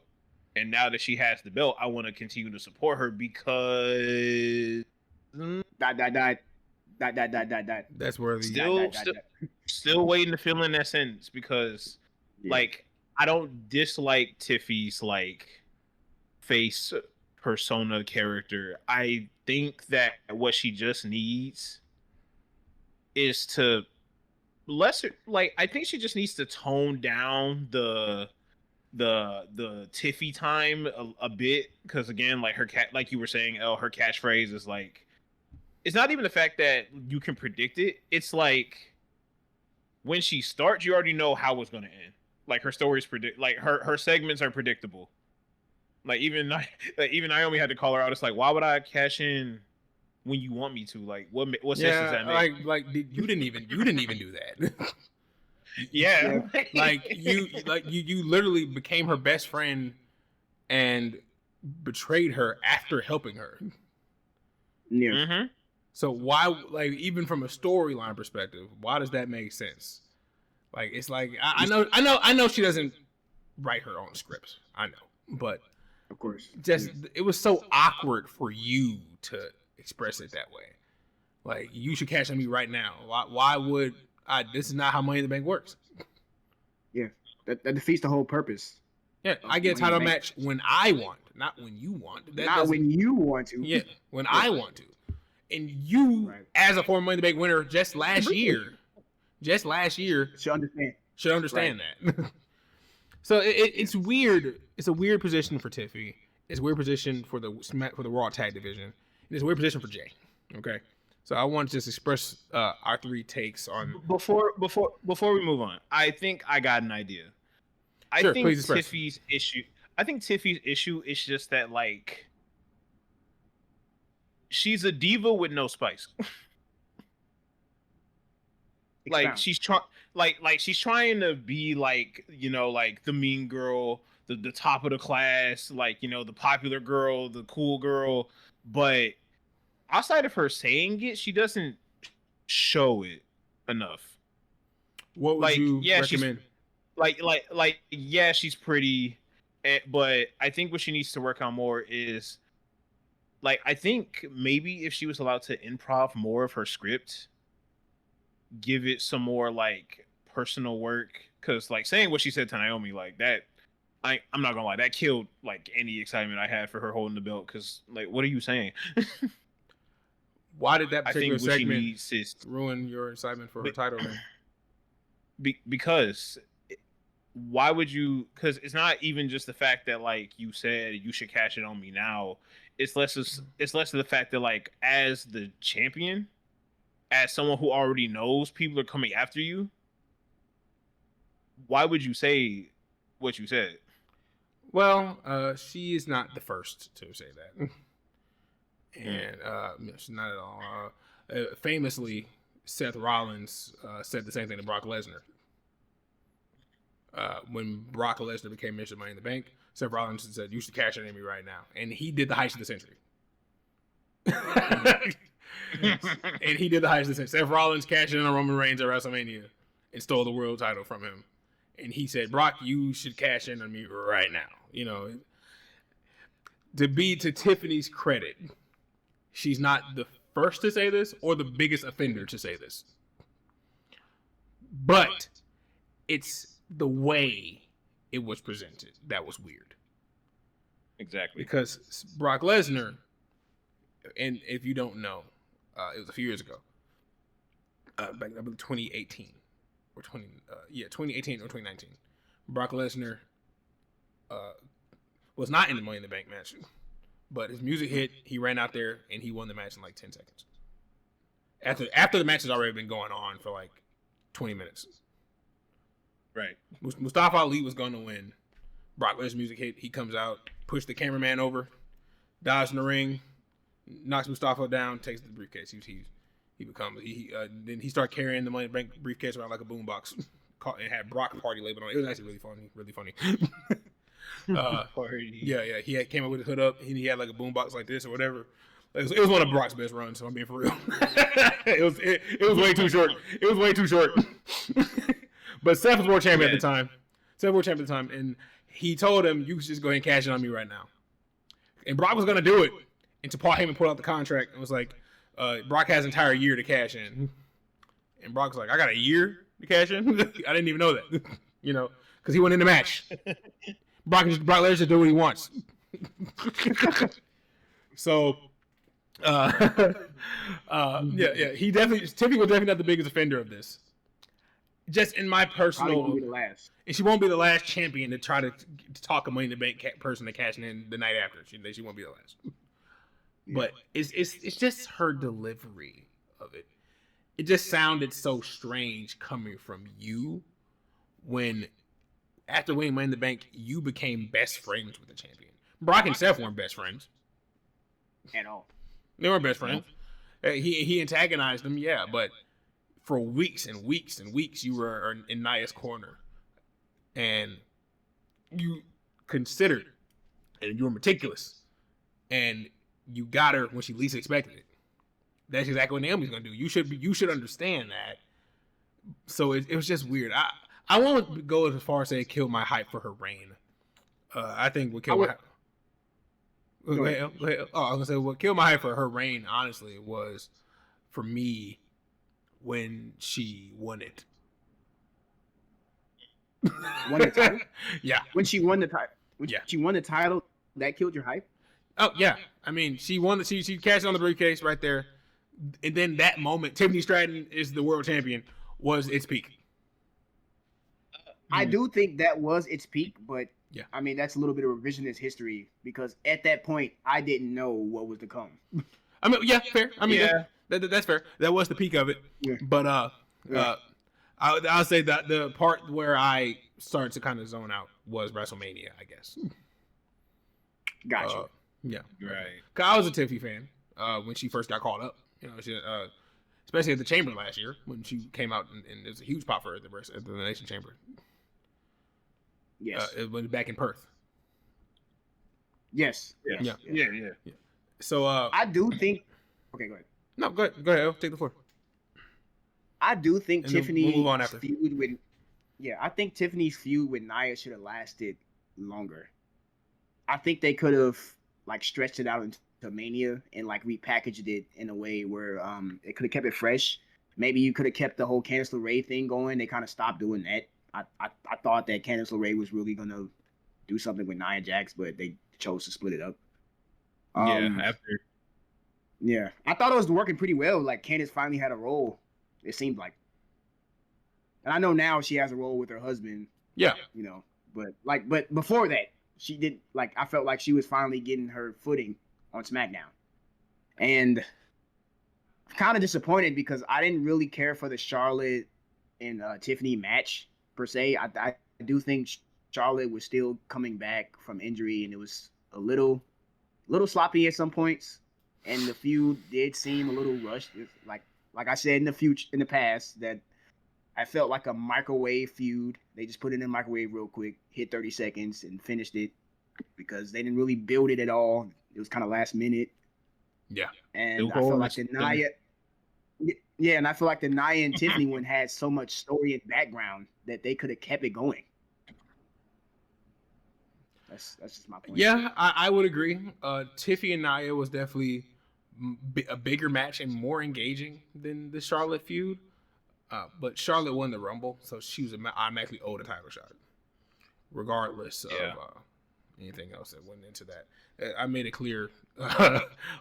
B: And now that she has the belt, I want to continue to support her because
C: that.
A: That's where the
B: still waiting to fill in that sentence because like I don't dislike Tiffy's like face persona character. I think that what she just needs is to I think she just needs to tone down the Tiffy time a bit, because again, like like you were saying, her catchphrase is like, it's not even the fact that you can predict it, it's like when she starts you already know how it's going to end. Like her stories like her segments are predictable. Like even Naomi had to call her out. It's like, why would I cash in when you want me to? Like what sense does that make?
A: Like you didn't even do that.
B: Yeah.
A: you literally became her best friend and betrayed her after helping her.
C: Yeah.
B: Mm-hmm.
A: So why, like, even from a storyline perspective, why does that make sense? Like, it's like I know she doesn't write her own scripts. I know, but
C: of course,
A: it was so awkward for you to express it that way. Like, you should cash on me right now. Why would this is not how Money in the Bank works.
C: Yeah, that defeats the whole purpose.
A: Yeah, I get a title match when I want, not when you want.
C: Not when you want to.
A: Yeah, when I want to. And you, as a former Money in the Bank winner just last year, should understand that. So it's weird. It's a weird position for Tiffy. It's a weird position for the Raw Tag Division. And it's a weird position for Jey. Okay. So I want to just express our three takes on.
B: Before we move on, I think I got an idea. I think Tiffy's issue is just that, like, she's a diva with no spice. Like she's trying to be like, like the mean girl, the top of the class, like, the popular girl, the cool girl, but outside of her saying it, she doesn't show it enough.
A: What would you recommend?
B: She's pretty, but I think what she needs to work on more is, like, I think maybe if she was allowed to improv more of her script, give it some more like personal work, because like saying what she said to Naomi, like that, I'm not gonna lie, that killed like any excitement I had for her holding the belt, because like, what are you saying?
A: Why did that
B: I
A: particular
B: think what she
A: segment
B: needs is
A: ruin your excitement for her
B: But-
A: title reign?
B: because why would you? Because it's not even just the fact that like you said you should cash it on me now. It's less of the fact that like as the champion, as someone who already knows people are coming after you, why would you say what you said?
A: Well, she is not the first to say that, and she's not at all. Famously, Seth Rollins said the same thing to Brock Lesnar. When Brock Lesnar became Mr. Money in the Bank, Seth Rollins said, "You should cash it on me right now," and he did the heist of the century. And he did the heist of the century. Seth Rollins cashed in on Roman Reigns at WrestleMania and stole the world title from him. And he said, "Brock, you should cash in on me right now." You know, to Tiffany's credit, she's not the first to say this or the biggest offender to say this. But it's the way it was presented that was weird.
B: Exactly.
A: Because Brock Lesnar, and if you don't know, it was a few years ago, back in 2018 or 2018 or 2019. Brock Lesnar was not in the Money in the Bank match, but his music hit. He ran out there and he won the match in like 10 seconds. After the match has already been going on for like 20 minutes.
B: Right.
A: Mustafa Ali was going to win. Brock Lesnar's music hit. He comes out, pushed the cameraman over, dives in the ring, knocks Mustafa down, takes the briefcase. Then he started carrying the Money in the Bank briefcase around like a boombox. It had Brock Party labeled on it. It was actually really funny. Yeah. He came up with his hood up. He had like a boombox like this or whatever. It was one of Brock's best runs. So I'm being for real. It was way too short. It was way too short. But Seth was world champion at the time. And he told him, "You just go ahead and cash it on me right now." And Brock was gonna do it until Paul Heyman pulled out the contract and was like, "Brock has an entire year to cash in." And Brock was like, "I got a year to cash in." I didn't even know that, you know, because he went in the match. Brock Lesnar just do what he wants. So, he definitely Tiffy was definitely not the biggest offender of this. Just in my personal,
C: Probably won't be the last.
A: And she won't be the last champion to try to talk a Money in the Bank person to cashing in the night after. She won't be the last. Yeah. But it's just her delivery of it. It just sounded so strange coming from you when after winning Money in the Bank, you became best friends with the champion. Brock and Seth weren't best friends
C: at all.
A: They weren't best friends. He antagonized them, yeah, but for weeks and weeks and weeks, you were in Nia's corner, and you considered, and you were meticulous, and you got her when she least expected it. That's exactly what Naomi's gonna do. You should understand that. So it was just weird. I won't go as far as say it killed my hype for her reign. I think what killed my hype. Go ahead. Oh, I was gonna say what killed my hype for her reign, honestly, was for me when she won it.
C: Won the title?
A: Yeah.
C: When she won the title. She won the title, that killed your hype?
A: Oh yeah. I mean, she won she cashed on the briefcase right there. And then that moment, Tiffany Stratton is the world champion, was its peak.
C: I do think that was its peak, but
A: yeah,
C: I mean that's a little bit of revisionist history because at that point I didn't know what was to come.
A: I mean, yeah, fair. I mean, yeah. That's fair. That was the peak of it. Yeah. But I'll say that the part where I started to kind of zone out was WrestleMania, I guess.
C: Gotcha.
A: Yeah.
B: Right.
A: Cause I was a Tiffy fan when she first got called up. You know, she, especially at the Chamber last year when she came out and it was a huge pop for her at the Nation Chamber.
C: Yes.
A: It was back in Perth.
C: Yes.
B: Yeah.
A: So
C: I do think. Okay, go ahead.
A: No, go ahead. Take the floor.
C: I do think
A: and
C: Tiffany's
A: we'll move on after.
C: feud with. Yeah, I think Tiffany's feud with Nia should have lasted longer. I think they could have like stretched it out into Mania and like repackaged it in a way where it could have kept it fresh. Maybe you could have kept the whole Candice LeRae thing going. They kind of stopped doing that. I thought that Candice LeRae was really gonna do something with Nia Jax, but they chose to split it up.
B: After
C: Yeah, I thought it was working pretty well. Like Candace finally had a role. It seemed like, and I know now she has a role with her husband.
A: Yeah.
C: You know, but before that, she did like I felt like she was finally getting her footing on SmackDown, and I'm kind of disappointed because I didn't really care for the Charlotte and Tiffany match per se. I do think Charlotte was still coming back from injury, and it was a little sloppy at some points, and the feud did seem a little rushed. It's like I said in the past that I felt like a microwave feud. They just put it in the microwave real quick, hit 30 seconds, and finished it because they didn't really build it at all. It was kind of last minute.
A: Yeah.
C: And I felt like the Nia, yeah, and I feel like the Nia and Tiffany one had so much story and background that they could have kept it going. That's just my point.
A: Yeah, I would agree. Tiffy and Nia was definitely a bigger match and more engaging than the Charlotte feud. But Charlotte won the Rumble, so she was automatically owed a title shot, regardless of anything else that went into that. I made it clear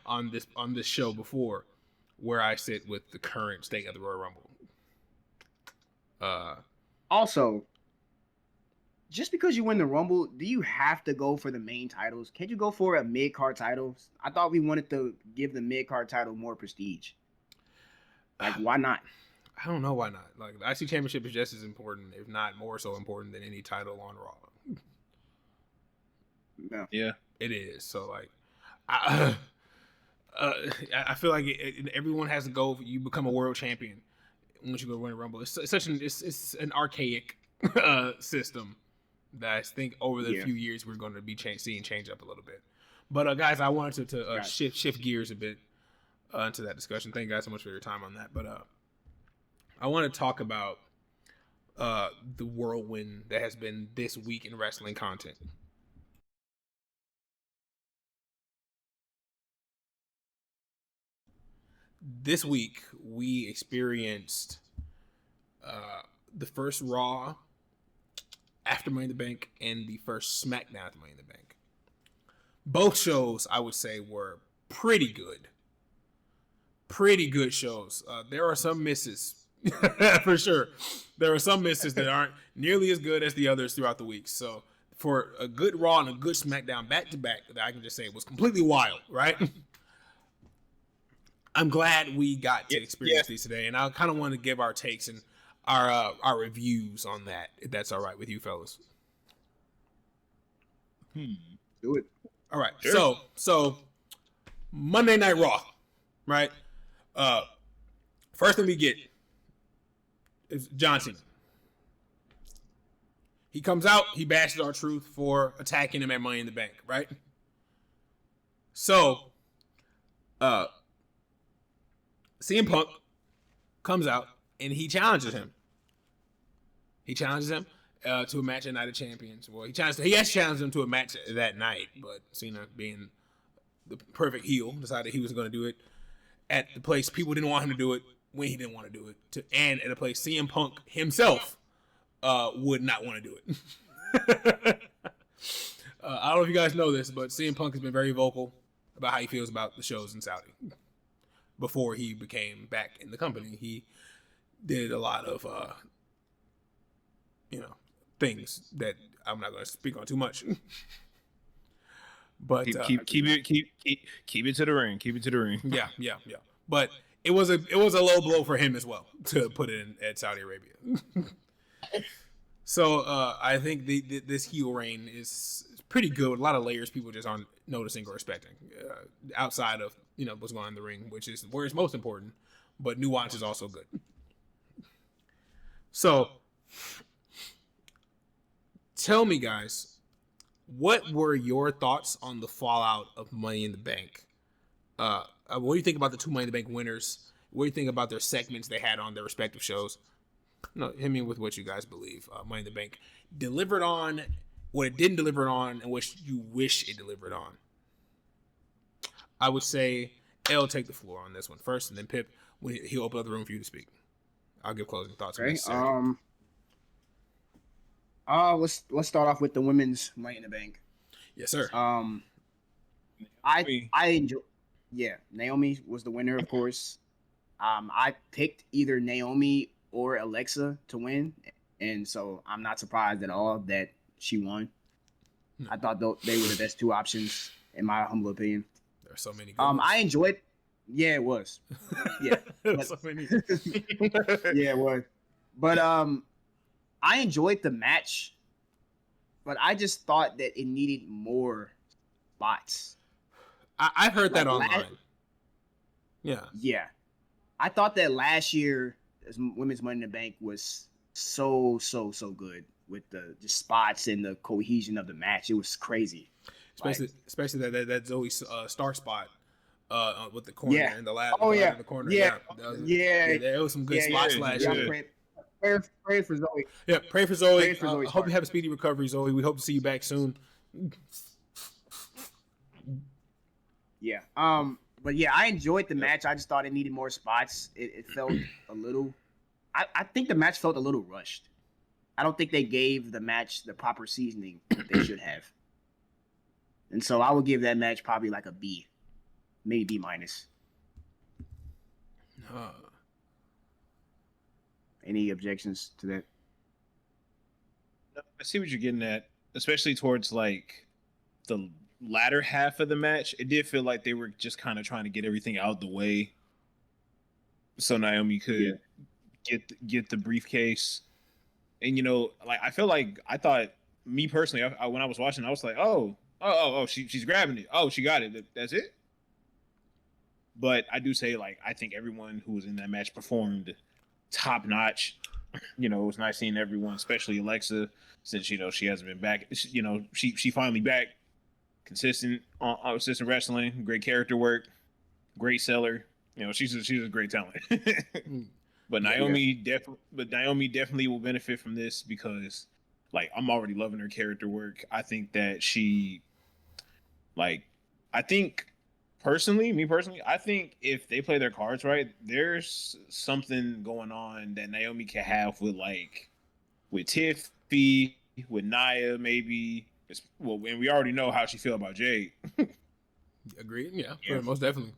A: on this show before where I sit with the current state of the Royal Rumble.
C: Also, just because you win the Rumble, do you have to go for the main titles? Can't you go for a mid-card title? I thought we wanted to give the mid-card title more prestige. Like, why not?
A: I don't know why not. Like, the IC Championship is just as important, if not more so important, than any title on Raw.
B: Yeah,
A: it is. So, like, I feel like everyone has to go. You become a world champion once you go win a Rumble. It's an archaic system that I think over the few years we're going to be seeing change up a little bit. But guys, I wanted to shift gears a bit into that discussion. Thank you guys so much for your time on that. But I want to talk about the whirlwind that has been this week in wrestling content. This week we experienced the first Raw after Money in the Bank and the first SmackDown after Money in the Bank. Both shows, I would say, were pretty good. Pretty good shows. There are some misses, for sure. There are some misses that aren't nearly as good as the others throughout the week. So for a good Raw and a good SmackDown back-to-back, that I can just say it was completely wild, right? I'm glad we got to experience these today, and I kind of want to give our takes and our reviews on that, if that's all right with you fellas.
C: Do it.
A: All right. Sure. So Monday Night Raw, right? First thing we get is John Cena. He comes out, he bashes R-Truth for attacking him at Money in the Bank, right? So, CM Punk comes out and he challenges him. He challenges him to a match at Night of Champions. Well, he actually challenged him to a match that night, but Cena, being the perfect heel, decided he was going to do it at the place people didn't want him to do it when he didn't want to do it, and at a place CM Punk himself would not want to do it. I don't know if you guys know this, but CM Punk has been very vocal about how he feels about the shows in Saudi. Before he became back in the company, he did a lot of, things that I'm not going to speak on too much. But
B: keep it to the ring. Keep it to the ring.
A: Yeah. But it was a low blow for him as well to put it in at Saudi Arabia. So I think this heel reign is pretty good with a lot of layers people just aren't noticing or respecting outside of what's going on in the ring, which is where it's most important. But nuance is also good. So tell me, guys, what were your thoughts on the fallout of Money in the Bank? What do you think about the two Money in the Bank winners? What do you think about their segments they had on their respective shows? No, hit me with what you guys believe Money in the Bank delivered on, what it didn't deliver on, and what you wish it delivered on. I would say L take the floor on this one first, and then Pip, when he'll open up the room for you to speak. I'll give closing thoughts.
C: Okay. Let's start off with the women's Money in the Bank.
A: Yes, sir.
C: I enjoy. Naomi was the winner, of course. I picked either Naomi or Alexa to win, and so I'm not surprised at all that she won.
A: No.
C: I thought they were the best two options, in my humble opinion.
A: There are so many good ones.
C: I enjoyed. Yeah, it was. Yeah, but,
A: so many.
C: yeah, it was. But I enjoyed the match, but I just thought that it needed more spots.
A: I've heard that
C: Like,
A: online. Yeah.
C: Yeah, I thought that last year Women's Money in the Bank was so good with the spots and the cohesion of the match. It was crazy.
A: Especially that Zoe star spot with the corner and the ladder.
C: Oh yeah,
A: the corner.
C: Yeah.
A: There was some good spots last year.
C: Pray for Zoe.
A: Yeah, pray for Zoe.
C: Pray for Zoe's
A: I hope
C: heart.
A: you have a speedy recovery, Zoe. We hope to see you back soon.
C: Yeah. But yeah, I enjoyed the match. I just thought it needed more spots. It felt a little. I think the match felt a little rushed. I don't think they gave the match the proper seasoning they should have. And so I would give that match probably like a B, maybe B minus. Any objections to that?
B: I see what you're getting at, especially towards like the latter half of the match. It did feel like they were just kind of trying to get everything out of the way, so Naomi could get the briefcase. And like I thought, me personally, I when I was watching, I was like, oh, she's grabbing it. Oh, she got it. That's it. But I do say, like, I think everyone who was in that match performed top notch. It was nice seeing everyone, especially Alexa, since she hasn't been back. She finally back, consistent wrestling, great character work, great seller. She's a great talent. But Naomi definitely will benefit from this because, like, I'm already loving her character work. I think that me personally, I think if they play their cards right, there's something going on that Naomi can have with Tiffy, with Nia, maybe. And we already know how she feel about Jade.
A: Agreed. Yeah, most definitely.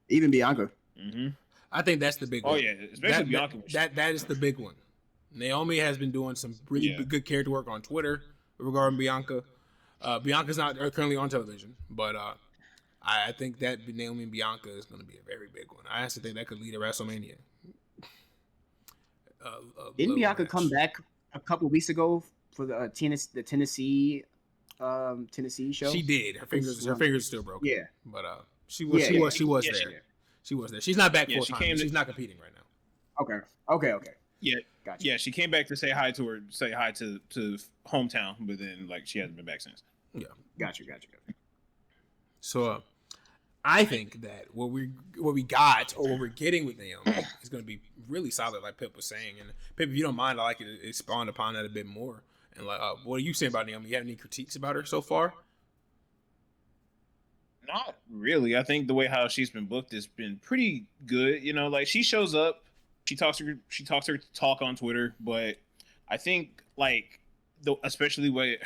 C: Even Bianca.
B: Mm-hmm.
A: I think that's the big one.
B: Oh yeah, especially Bianca.
A: That is the big one. Naomi has been doing some really good character work on Twitter regarding Bianca. Bianca's not currently on television, but I think that Naomi and Bianca is going to be a very big one. I actually think that could lead to WrestleMania.
C: Didn't Bianca come back a couple weeks ago for the Tennessee show?
A: She did. Her fingers still broken.
C: Yeah,
A: but she was there. She was there. She's not back full time. She's not competing right now.
C: Okay.
B: Yeah,
C: gotcha.
B: Yeah, she came back to say hi to hometown, but then like she hasn't been back since.
A: Yeah,
C: gotcha.
A: So, I think that what we got or what we're getting with Naomi is going to be really solid, like Pip was saying. And Pip, if you don't mind, I'd like you to expand upon that a bit more. And like, what are you saying about Naomi? You have any critiques about her so far?
B: Not really. I think the way how she's been booked has been pretty good. Like she shows up, she talks her talk on Twitter, but I think especially with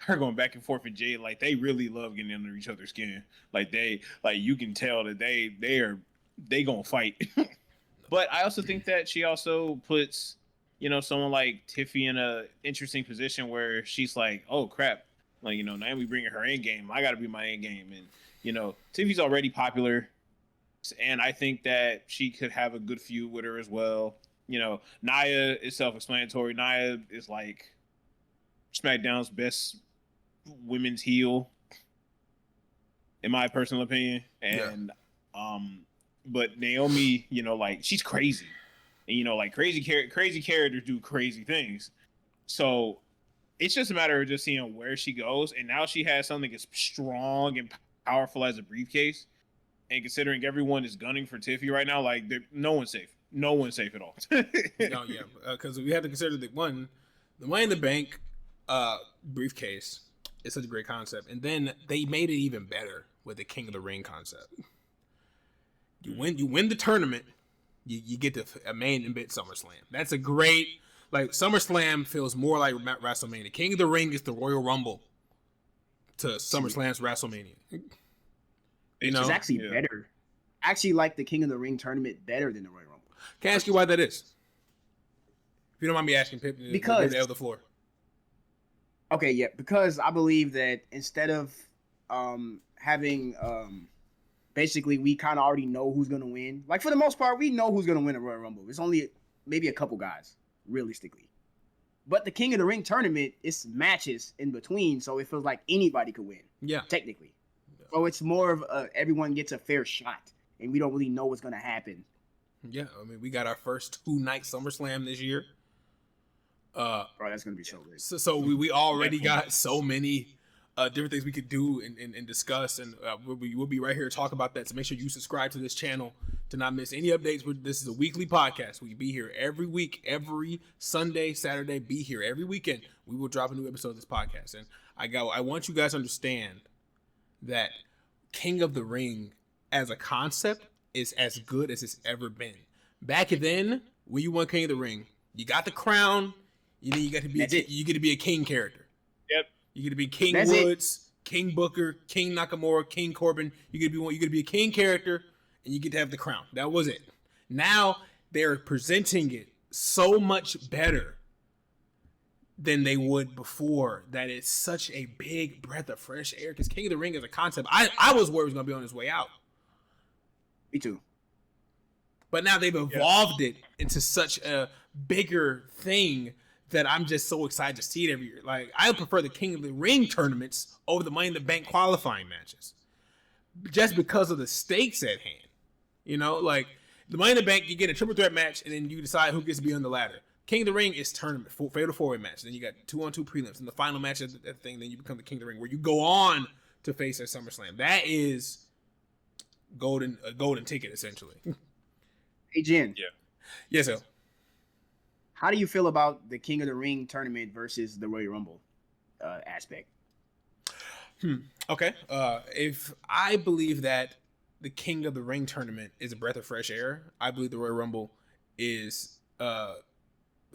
B: her going back and forth with Jay, like they really love getting under each other's skin. Like you can tell that they gonna fight. But I also think that she also puts someone like Tiffy in a interesting position where she's like, oh crap, like Naomi bringing her end game, I got to be my end game. And Tiffy's already popular, and I think that she could have a good feud with her as well. Nia is self-explanatory. Nia is like SmackDown's best women's heel, in my personal opinion. And but Naomi, like she's crazy, and like crazy characters do crazy things. So it's just a matter of just seeing where she goes. And now she has something as strong and powerful as a briefcase. And considering everyone is gunning for Tiffy right now, like no one's safe. No one's safe at all.
A: Because we have to consider the Money in the Bank briefcase is such a great concept, and then they made it even better with the King of the Ring concept. You win the tournament, you get a main event SummerSlam. That's a great, like, SummerSlam feels more like WrestleMania. King of the Ring is the Royal Rumble to SummerSlam's WrestleMania. You know,
C: It's actually better. I actually like the King of the Ring tournament better than the Royal Rumble.
A: Can I ask you why that is? If you don't mind me asking, Pip,
C: Because
A: the floor.
C: Okay, yeah, because I believe that instead of having basically we kind of already know who's gonna win. Like for the most part, we know who's gonna win a Royal Rumble. It's only maybe a couple guys, realistically. But the King of the Ring tournament, it's matches in between, so it feels like anybody could win.
A: Yeah,
C: technically. So it's more of everyone gets a fair shot, and we don't really know what's gonna happen.
A: Yeah, I mean, we got our first 2-night SummerSlam this year.
C: Bro, that's gonna be so good.
A: So we already got so many different things we could do and discuss, and we'll be right here to talk about that. So make sure you subscribe to this channel to not miss any updates. This is a weekly podcast. We be here every week, every Sunday, Saturday. Be here every weekend. We will drop a new episode of this podcast, and I want you guys to understand that King of the Ring as a concept is as good as it's ever been. Back then, when you won King of the Ring, you got the crown. You got to be you get to be a king character.
B: Yep.
A: You get to be King Woods, King Booker, King Nakamura, King Corbin. You get to be a king character, and you get to have the crown. That was it. Now they're presenting it so much better than they would before. That it's such a big breath of fresh air. Because King of the Ring is a concept. I was worried it was going to be on his way out.
C: Me too.
A: But now they've evolved it into such a bigger thing that I'm just so excited to see it every year. Like, I prefer the King of the Ring tournaments over the Money in the Bank qualifying matches. Just because of the stakes at hand. You know, like, the Money in the Bank, you get a triple threat match, and then you decide who gets to be on the ladder. King of the Ring is tournament, fatal 4-way match. Then you got 2-on-2 prelims, and the final match of that thing, then you become the King of the Ring, where you go on to face at SummerSlam. That is a golden ticket, essentially.
C: Hey, Jen.
B: Yeah.
A: Yes, sir.
C: How do you feel about the King of the Ring tournament versus the Royal Rumble aspect?
A: Okay. If I believe that the King of the Ring tournament is a breath of fresh air, I believe the Royal Rumble is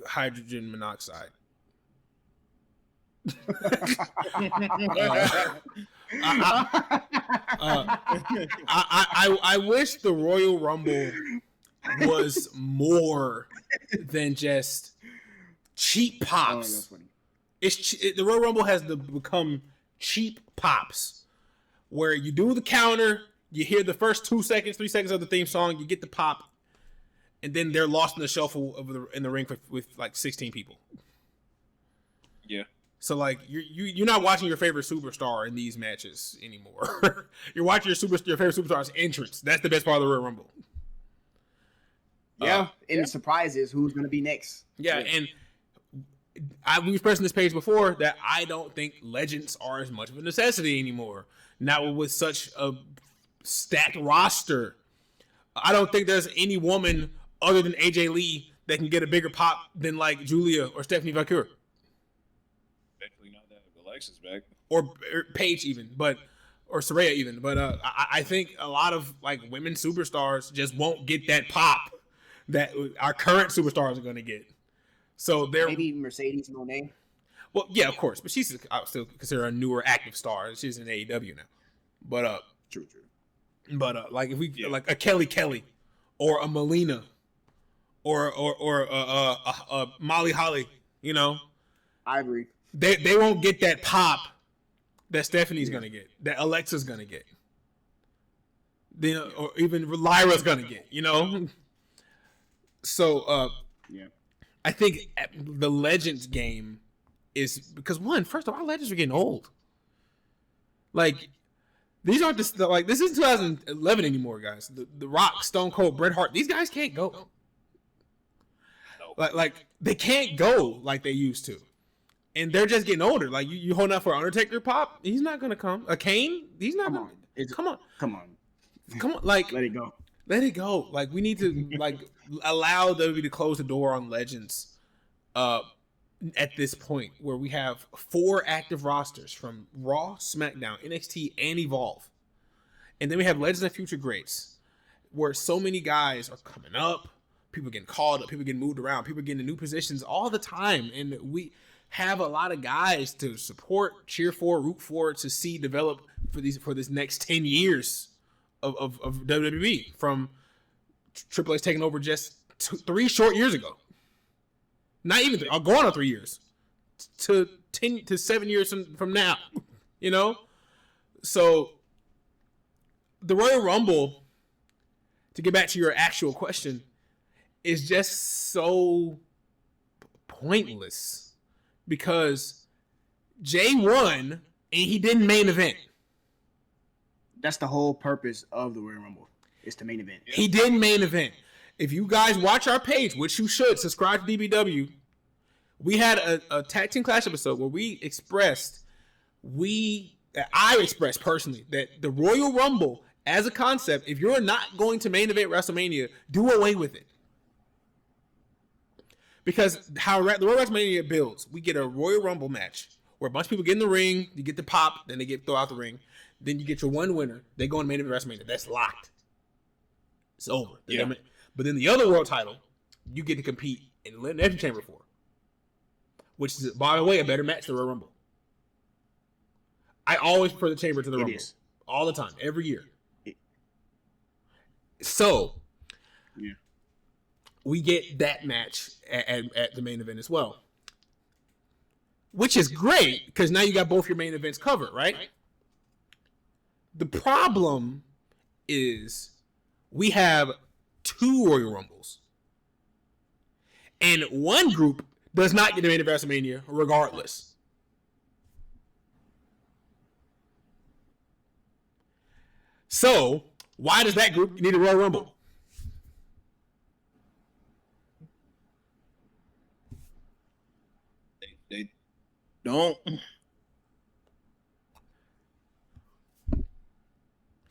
A: hydrogen monoxide. I wish the Royal Rumble was more than just cheap pops. The Royal Rumble has become cheap pops, where you do the counter, you hear the first 2 seconds, 3 seconds of the theme song, you get the pop, and then they're lost in the shuffle in the ring with like 16 people.
B: Yeah.
A: So like you're not watching your favorite superstar in these matches anymore. You're watching your favorite superstar's entrance. That's the best part of the Royal Rumble.
C: Yeah, and the surprise is who's going to be next.
A: Yeah, and we've expressed on this page before that I don't think legends are as much of a necessity anymore. Now with such a stacked roster, I don't think there's any woman other than AJ Lee that can get a bigger pop than like Julia or Stephanie Vaquer.
B: Definitely not that Alexa's back.
A: Or Paige even, or Saraya even. But I think a lot of like women superstars just won't get that pop that our current superstars are going to get. So they're
C: maybe Mercedes Moné.
A: Well, yeah, of course, but she's I would still consider her a newer active star. She's in AEW now. But
C: true.
A: But like if we like a Kelly or a Melina or Molly Holly, you know,
C: I agree.
A: They won't get that pop that Stephanie's gonna get, that Alexa's gonna get, or even Lyra's gonna get, you know. So I think the Legends game is because first of all, our Legends are getting old. Like these aren't this isn't 2011 anymore, guys. The Rock, Stone Cold, Bret Hart, these guys can't go. Like they can't go like they used to. And they're just getting older. Like you holding out for Undertaker pop, he's not gonna come. A Kane, he's not gonna come on. Like
C: let it go.
A: Let it go. Like we need to like allow WWE to close the door on Legends. At this point, where we have 4 active rosters from Raw, SmackDown, NXT, and Evolve, and then we have Legends and Future Greats, where so many guys are coming up, people getting called up, people getting moved around, people getting in new positions all the time, and we have a lot of guys to support, cheer for, root for, to see develop for this next 10 years of WWE from Triple H taking over just 3 short years ago. Not even going on 3 years to 10 to 7 years from now, you know. So the Royal Rumble, to get back to your actual question, is just so pointless because Jey won and he didn't main event.
C: That's the whole purpose of the Royal Rumble. It's the main event.
A: He didn't main event. If you guys watch our page, which you should, subscribe to DBW, we had a Tag Team Clash episode where I expressed personally that the Royal Rumble as a concept, if you're not going to main event WrestleMania, do away with it. Because how the Royal WrestleMania builds, we get a Royal Rumble match where a bunch of people get in the ring, you get the pop, then they get thrown out the ring, then you get your one winner, they go in main event WrestleMania. That's locked. It's over.
B: Yeah.
A: But then the other world title, you get to compete in the Elimination Chamber for, which is, by the way, a better match than the Royal Rumble. I always prefer the Chamber to the Rumble.
C: Is.
A: All the time, every year. So,
C: yeah,
A: we get that match at the main event as well. Which is great, because now you got both your main events covered, right? The problem is we have 2 Royal Rumbles. And one group does not get the main event WrestleMania regardless. So, why does that group need a Royal Rumble?
B: They don't.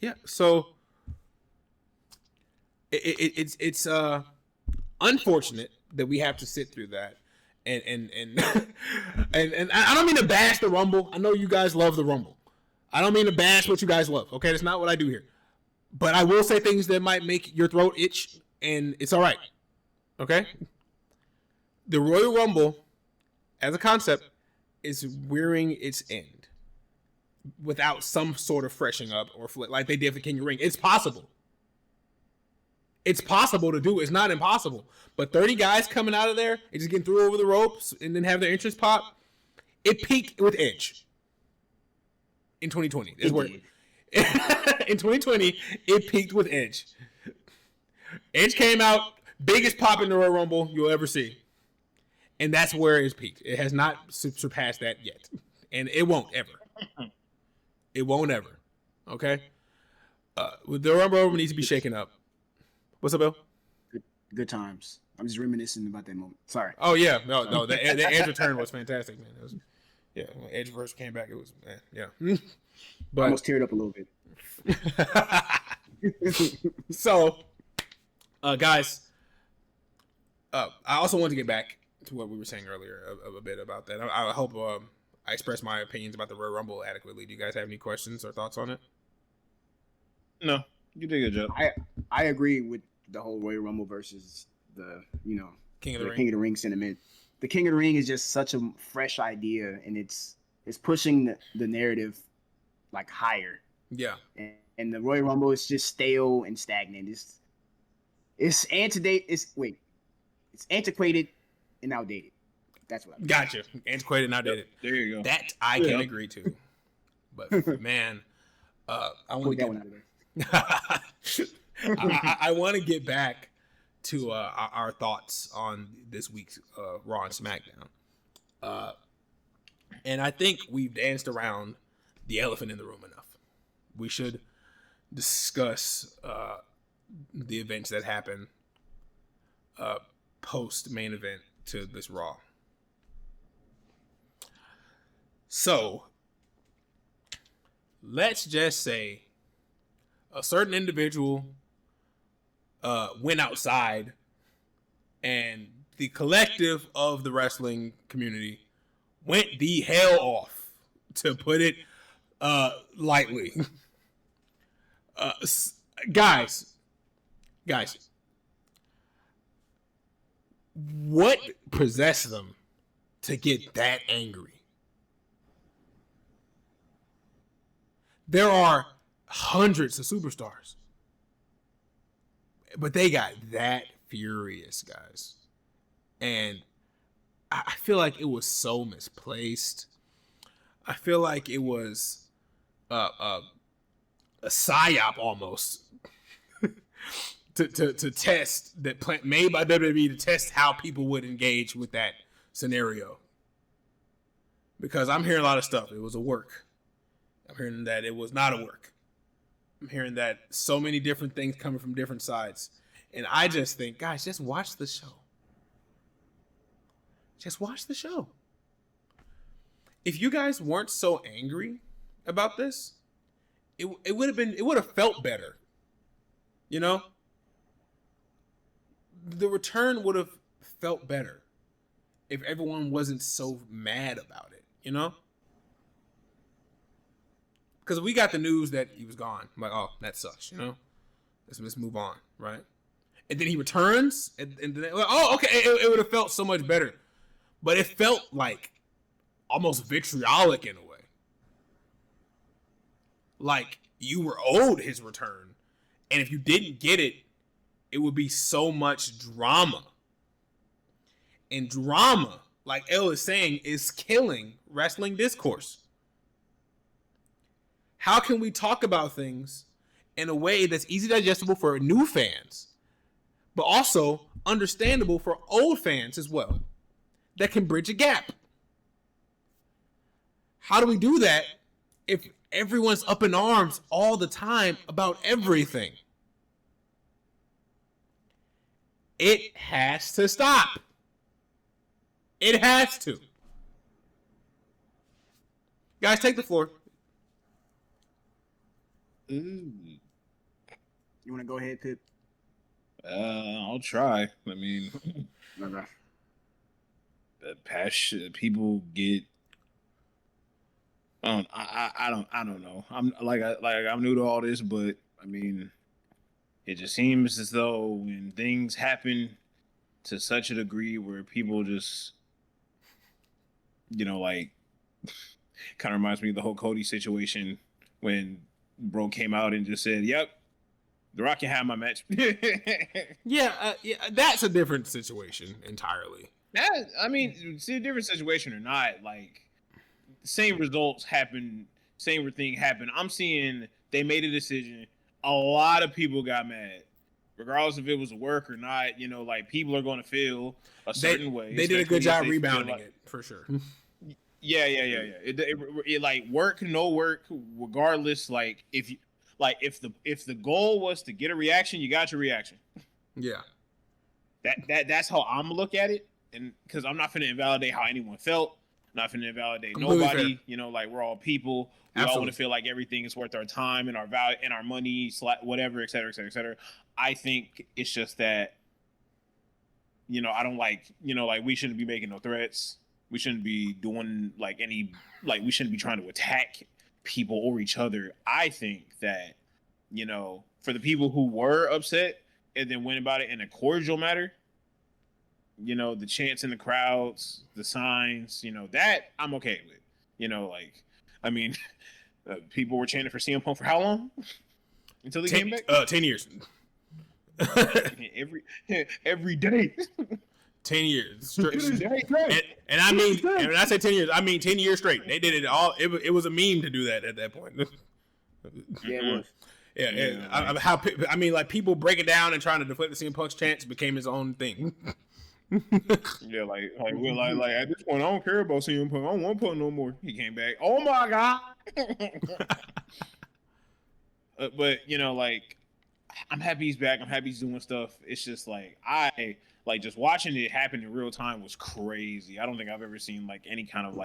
A: Yeah, so it's unfortunate that we have to sit through that, and and I don't mean to bash the Rumble. I know you guys love the Rumble. I don't mean to bash what you guys love. Okay, that's not what I do here. But I will say things that might make your throat itch, and it's all right. Okay? The Royal Rumble, as a concept, is nearing its end without some sort of freshening up or like they did for King of the Ring. It's possible. It's possible to do. It's not impossible. But 30 guys coming out of there and just getting through over the ropes and then have their entrance pop, it peaked with Edge in 2020. In 2020, it peaked with Edge. Edge came out, biggest pop in the Royal Rumble you'll ever see. And that's where it's peaked. It has not surpassed that yet. And it won't ever. It won't ever. Okay? The Royal Rumble needs to be shaken up. What's up, Bill?
C: Good times. I'm just reminiscing about that moment. Sorry.
A: Oh, yeah. No. The Edge return was fantastic, man. It was, yeah, when Edge first came back, it was, man, yeah. But
C: I almost teared up a little bit.
A: So, guys, I also want to get back to what we were saying earlier a bit about that. I hope I expressed my opinions about the Royal Rumble adequately. Do you guys have any questions or thoughts on it?
B: No, you did a good job.
C: I agree with the whole Royal Rumble versus the
A: King of the Ring.
C: King of the Ring sentiment. The King of the Ring is just such a fresh idea, and it's pushing the narrative like higher.
A: Yeah.
C: And the Royal Rumble is just stale and stagnant. It's antiquated and outdated. That's what I mean.
A: Gotcha. Antiquated and outdated.
B: Yep, there you go.
A: That I can agree to. But man, I want to
C: Put that one out of there.
A: I want to get back to our thoughts on this week's Raw and SmackDown. And I think we've danced around the elephant in the room enough. We should discuss the events that happen post main event to this Raw. So, let's just say a certain individual went outside and the collective of the wrestling community went the hell off, to put it lightly. Guys, what possessed them to get that angry? There are hundreds of superstars. But they got that furious, guys. And I feel like it was so misplaced. I feel like it was a psyop almost to test that made by WWE to test how people would engage with that scenario. Because I'm hearing a lot of stuff. It was a work. I'm hearing that it was not a work. I'm hearing that so many different things coming from different sides. And I just think, guys, just watch the show. Just watch the show. If you guys weren't so angry about this, it would have felt better. You know? The return would have felt better if everyone wasn't so mad about it, you know? Because we got the news that he was gone. I'm like, oh, that sucks, you know? Let's move on, right? And then he returns, and then, oh, okay, it would have felt so much better. But it felt like almost vitriolic in a way. Like you were owed his return. And if you didn't get it, it would be so much drama. And drama, like Elle is saying, is killing wrestling discourse. How can we talk about things in a way that's easy digestible for new fans, but also understandable for old fans as well, that can bridge a gap? How do we do that if everyone's up in arms all the time about everything? It has to stop. It has to. Guys, take the floor.
C: You want to go ahead, Pip?
B: I'll try. I mean,
C: Okay.
B: passion. People get. I don't know. I'm I'm new to all this, but I mean, it just seems as though when things happen to such a degree where people just, like, kind of reminds me of the whole Cody situation when bro came out and just said, "Yep, The Rock can have my match."
A: Yeah, that's a different situation entirely.
B: I mean, see, a different situation or not, like, same results happen, same thing happened. I'm seeing they made a decision. A lot of people got mad, regardless if it was a work or not. Like, people are going to feel a certain way.
A: They did a good job rebounding it for sure.
B: Yeah. It like work, no work, regardless. Like if the goal was to get a reaction, you got your reaction.
A: Yeah.
B: That's how I'm gonna look at it, and because I'm not finna invalidate how anyone felt, not finna invalidate
A: Completely
B: nobody.
A: fair.
B: Like, we're all people. We all want to feel like everything is worth our time and our value and our money, whatever, et cetera, et cetera, et cetera. I think it's just that, I don't like, like, we shouldn't be making no threats. We shouldn't be doing we shouldn't be trying to attack people or each other. I think that, for the people who were upset and then went about it in a cordial manner, the chants in the crowds, the signs, that I'm okay with. I mean, people were chanting for CM Punk for how long? Until he came back?
A: 10 years.
B: Every day.
A: 10 years straight.
B: Right.
A: And I mean, and when I say 10 years, I mean 10 years straight. They did it all. It was a meme to do that at that point.
C: Yeah, it was.
A: Yeah. Like, people break it down and trying to deflect the CM Punk's chants became his own thing.
B: Yeah, we're like at this point, I don't care about CM Punk. I don't want Punk no more. He came back. Oh my god. But I'm happy he's back. I'm happy he's doing stuff. It's just just watching it happen in real time was crazy. I don't think I've ever seen any kind of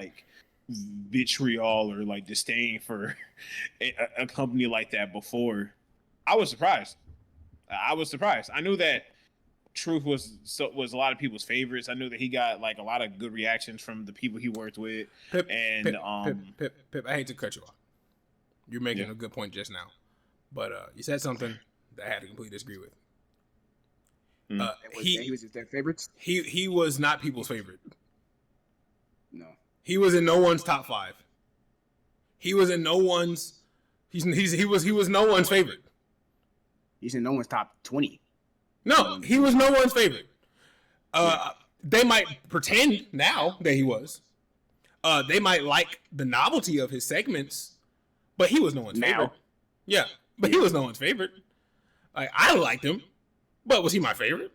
B: vitriol or disdain for a company like that before. I was surprised. I knew that Truth was a lot of people's favorites. I knew that he got a lot of good reactions from the people he worked with.
A: Pip, I hate to cut you off. You're making a good point just now, but you said something that I had to completely disagree with.
C: He was their favorites.
A: He was not people's favorite.
C: No,
A: he was in no one's top 5. He was in no one's. He was no one's favorite.
C: He's in no one's top 20.
A: No, he was no one's favorite. They might pretend now that he was. They might like the novelty of his segments, but he was no one's favorite. Yeah, but he was no one's favorite. Like, I liked him, but was he my favorite?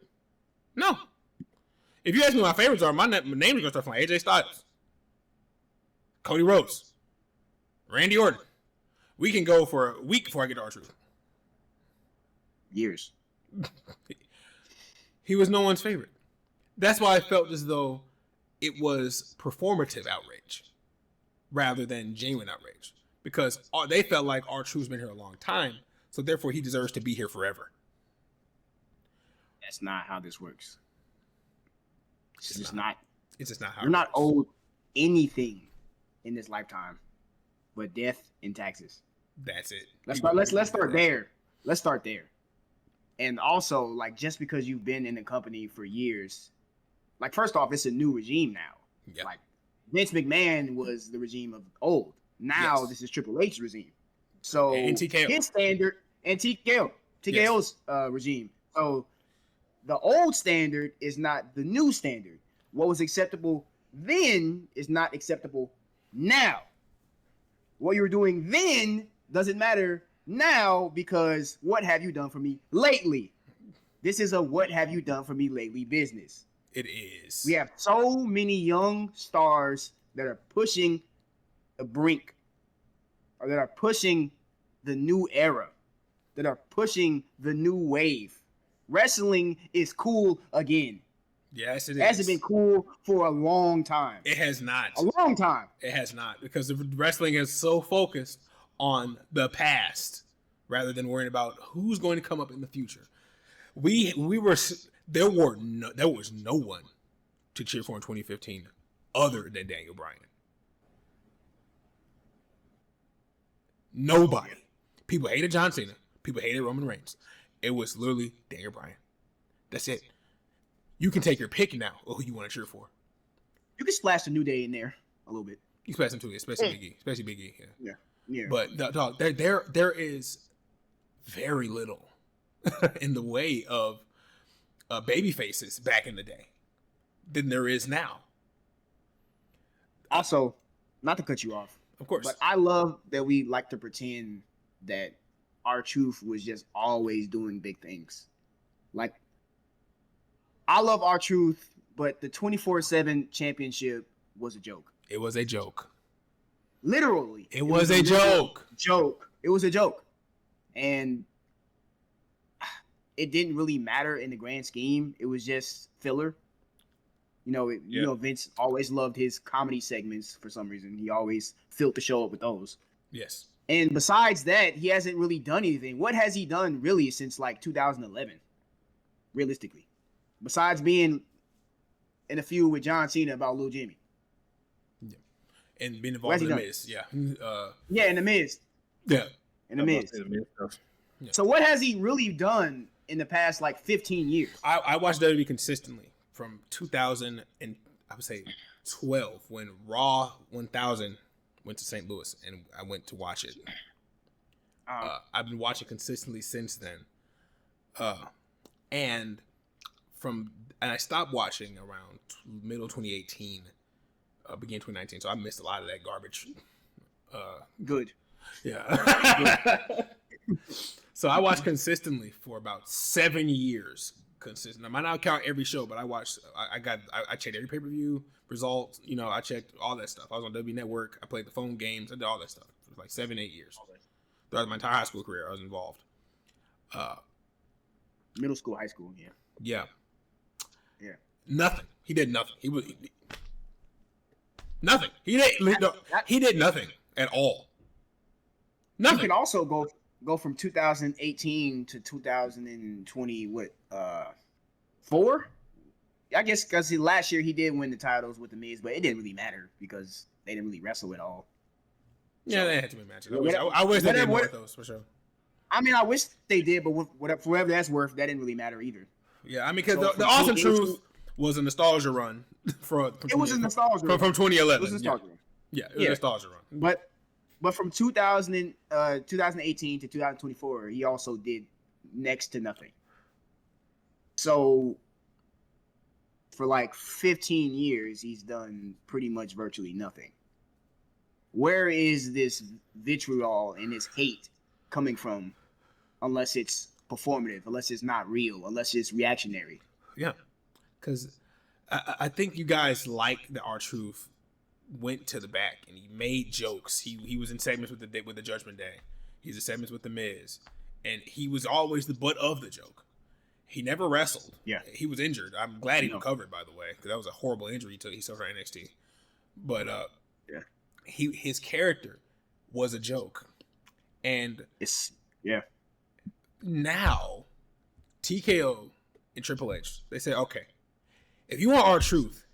A: No. If you ask me what my favorites are, my name is going to start from AJ Styles, Cody Rhodes, Randy Orton. We can go for a week before I get to R-Truth.
C: Years.
A: He was no one's favorite. That's why I felt as though it was performative outrage rather than genuine outrage. Because they felt like R-Truth's been here a long time, so therefore he deserves to be here forever.
C: That's not how this works. It's just not.
A: It's just not how.
C: We're not owed anything in this lifetime, but death and taxes.
A: That's it.
C: Let's start there. Let's start there. And also, like, just because you've been in the company for years, like, first off, it's a new regime now.
A: Yep.
C: Like, Vince McMahon was the regime of old. Now this is Triple H's regime. So
A: and TKO.
C: His standard and TKO's regime. So the old standard is not the new standard. What was acceptable then is not acceptable now. What you were doing then doesn't matter now, because what have you done for me lately? This is a what have you done for me lately business.
A: It is.
C: We have so many young stars that are pushing the brink, or that are pushing the new era, that are pushing the new wave. Wrestling is cool again.
A: Yes, it is.
C: It hasn't been cool for a long time.
A: It has not.
C: A long time.
A: It has not, because the wrestling is so focused on the past rather than worrying about who's going to come up in the future. There was no one to cheer for in 2015 other than Daniel Bryan. Nobody. People hated John Cena. People hated Roman Reigns. It was literally Daniel Bryan. That's it. You can take your pick now of who you want to cheer for.
C: You can splash the New Day in there a little bit.
A: You splash them too, especially Big E. Especially Big E.
C: Yeah.
A: But dog, there is very little in the way of baby faces back in the day than there is now.
C: Also, not to cut you off,
A: Of course.
C: but I love that we like to pretend that R-Truth was just always doing big things. Like, I love R-Truth, but the 24/7 championship was a joke.
A: It was a joke.
C: Literally.
A: It was a joke.
C: It was a joke. And it didn't really matter in the grand scheme. It was just filler. You know, Vince always loved his comedy segments for some reason. He always filled the show up with those.
A: Yes.
C: And besides that, he hasn't really done anything. What has he done really since like 2011? Realistically. Besides being in a feud with John Cena about Lil Jimmy.
A: Yeah. And being involved in the Miz. Yeah.
C: Yeah, in the Miz.
A: Yeah.
C: In the Miz.
A: Yeah.
C: So what has he really done in the past like 15 years?
A: I watched WWE consistently from 2000 and I would say 12 when Raw 1000 went to St. Louis and I went to watch it. I've been watching consistently since then. And I stopped watching around middle 2018, beginning 2019. So I missed a lot of that garbage.
C: Good.
A: Yeah. So I watched consistently for about 7 years. Consistent. I might not count every show, but I watched. I checked every pay-per-view results. You know, I checked all that stuff. I was on W Network. I played the phone games. I did all that stuff. It was like 7-8 years. Throughout my entire high school career, I was involved.
C: Middle school, high school, yeah.
A: Yeah. Nothing. He did nothing. Nothing. He did nothing at all. Nothing.
C: You can also go from 2018 to 2020. What? 4? I guess because last year he did win the titles with the Miz, but it didn't really matter because they didn't really wrestle at all.
A: Yeah, they had too many matches. I wish they did more of those for sure.
C: I mean, I wish they did, but for whatever that's worth, that didn't really matter either.
A: Yeah, I mean, because the Awesome Truth was a nostalgia run
C: it was a nostalgia run
A: from 2011.
C: It was a nostalgia run.
A: Yeah, it was a nostalgia run.
C: But from 2018 to 2024, he also did next to nothing. So for like 15 years, he's done pretty much virtually nothing. Where is this vitriol and this hate coming from? Unless it's performative, unless it's not real, unless it's reactionary.
A: Yeah, because I think you guys like that R-Truth went to the back and he made jokes. He was in segments with the Judgment Day. He's in segments with the Miz, and he was always the butt of the joke. He never wrestled.
C: Yeah,
A: he was injured. I'm glad he recovered, by the way, because that was a horrible injury he suffered at NXT. But his character was a joke, and now TKO and Triple H, they say, okay, if you want R-Truth,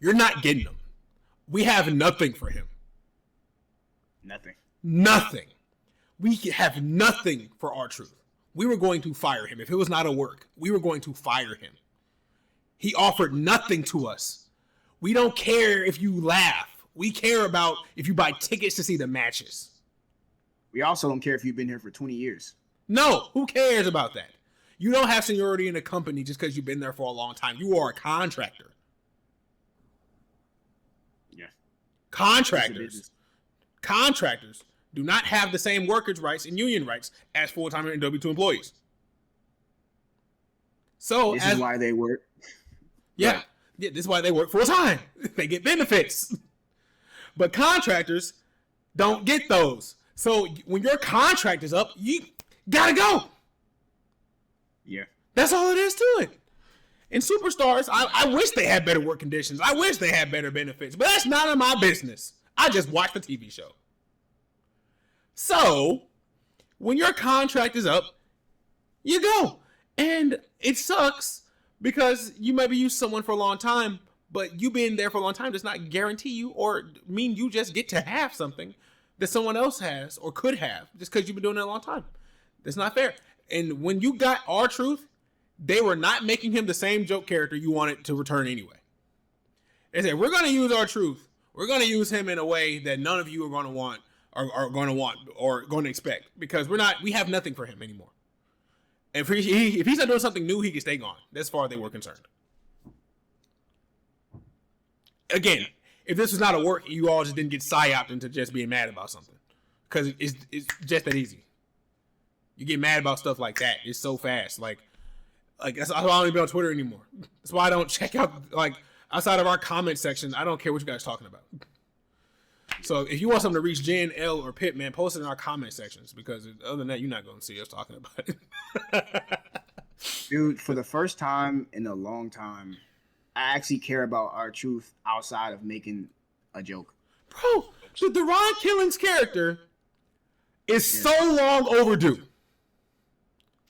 A: you're not getting him. We have nothing for him. Nothing. We have nothing for R-Truth. We were going to fire him. If it was not a work, we were going to fire him. He offered nothing to us. We don't care if you laugh. We care about if you buy tickets to see the matches.
C: We also don't care if you've been here for 20 years.
A: No, who cares about that? You don't have seniority in a company just because you've been there for a long time. You are a contractor.
C: Yeah.
A: Contractors do not have the same workers' rights and union rights as full-time and W-2 employees. So
C: this is why they work.
A: Yeah, this is why they work full-time. They get benefits. But contractors don't get those. So when your contract is up, you gotta go.
C: Yeah.
A: That's all it is to it. And superstars, I wish they had better work conditions. I wish they had better benefits. But that's none of my business. I just watch the TV show. So, when your contract is up, you go. And it sucks because you maybe use someone for a long time, but you being there for a long time does not guarantee you or mean you just get to have something that someone else has or could have just because you've been doing it a long time. That's not fair. And when you got R-Truth, they were not making him the same joke character you wanted to return anyway. They said, we're going to use R-Truth. We're going to use him in a way that none of you are going to want or going to expect because we have nothing for him anymore. If he's not doing something new, he can stay gone. That's far they were concerned. Again, if this was not a work, you all just didn't get psyoped into just being mad about something because it's just that easy. You get mad about stuff like that. It's so fast. Like that's why I don't even be on Twitter anymore. That's why I don't check out outside of our comment section. I don't care what you guys are talking about. So if you want something to reach Jen, L, or Pitt, man, post it in our comment sections because other than that, you're not going to see us talking about it.
C: Dude, for the first time in a long time, I actually care about R-Truth outside of making a joke.
A: Bro, the Ron Killings character is so long overdue.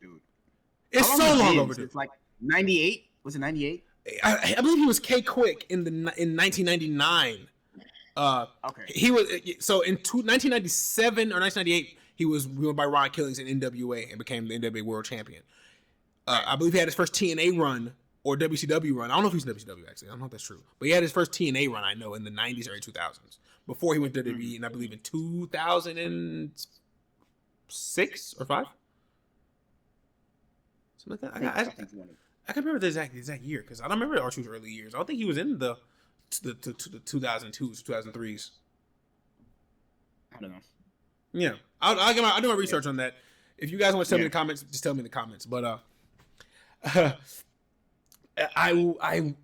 C: Dude.
A: It's so long overdue.
C: It's like 98? Was it 98?
A: I believe he was K-Quick in 1999.
C: Okay.
A: He was so in 1997 or 1998. He was ruined by Ron Killings in NWA and became the NWA World Champion. I believe he had his first TNA run or WCW run. I don't know if he's WCW actually. I don't know if that's true, but he had his first TNA run. I know in the 90s, early 2000s before he went to WWE, and I believe in 2006 or 5, something like that. I can remember the exact year because I don't remember R-Truth's early years. I don't think he was in the 2002s, 2003s.
C: I don't know.
A: Yeah, I'll do my research on that. If you guys want to tell me in the comments, just tell me in the comments. But I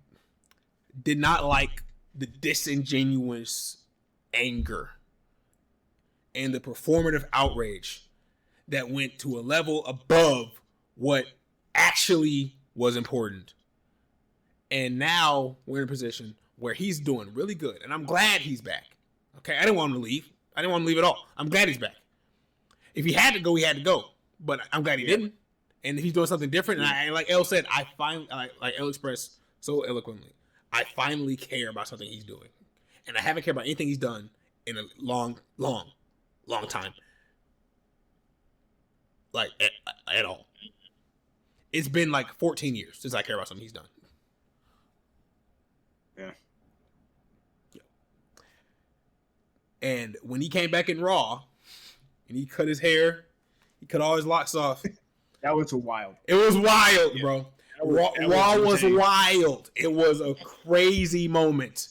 A: did not like the disingenuous anger and the performative outrage that went to a level above what actually was important. And now we're in a position where he's doing really good. And I'm glad he's back. Okay, I didn't want him to leave. I didn't want him to leave at all. I'm glad he's back. If he had to go, he had to go. But I'm glad he didn't. And he's doing something different. And like Elle said, I finally, like Elle expressed so eloquently, I finally care about something he's doing. And I haven't cared about anything he's done in a long time. Like, at all. It's been like 14 years since I care about something he's done.
C: Yeah.
A: And when he came back in Raw, and he cut his hair, he cut all his locks off.
C: That was wild.
A: It was wild, bro. Raw was wild. It was a crazy moment.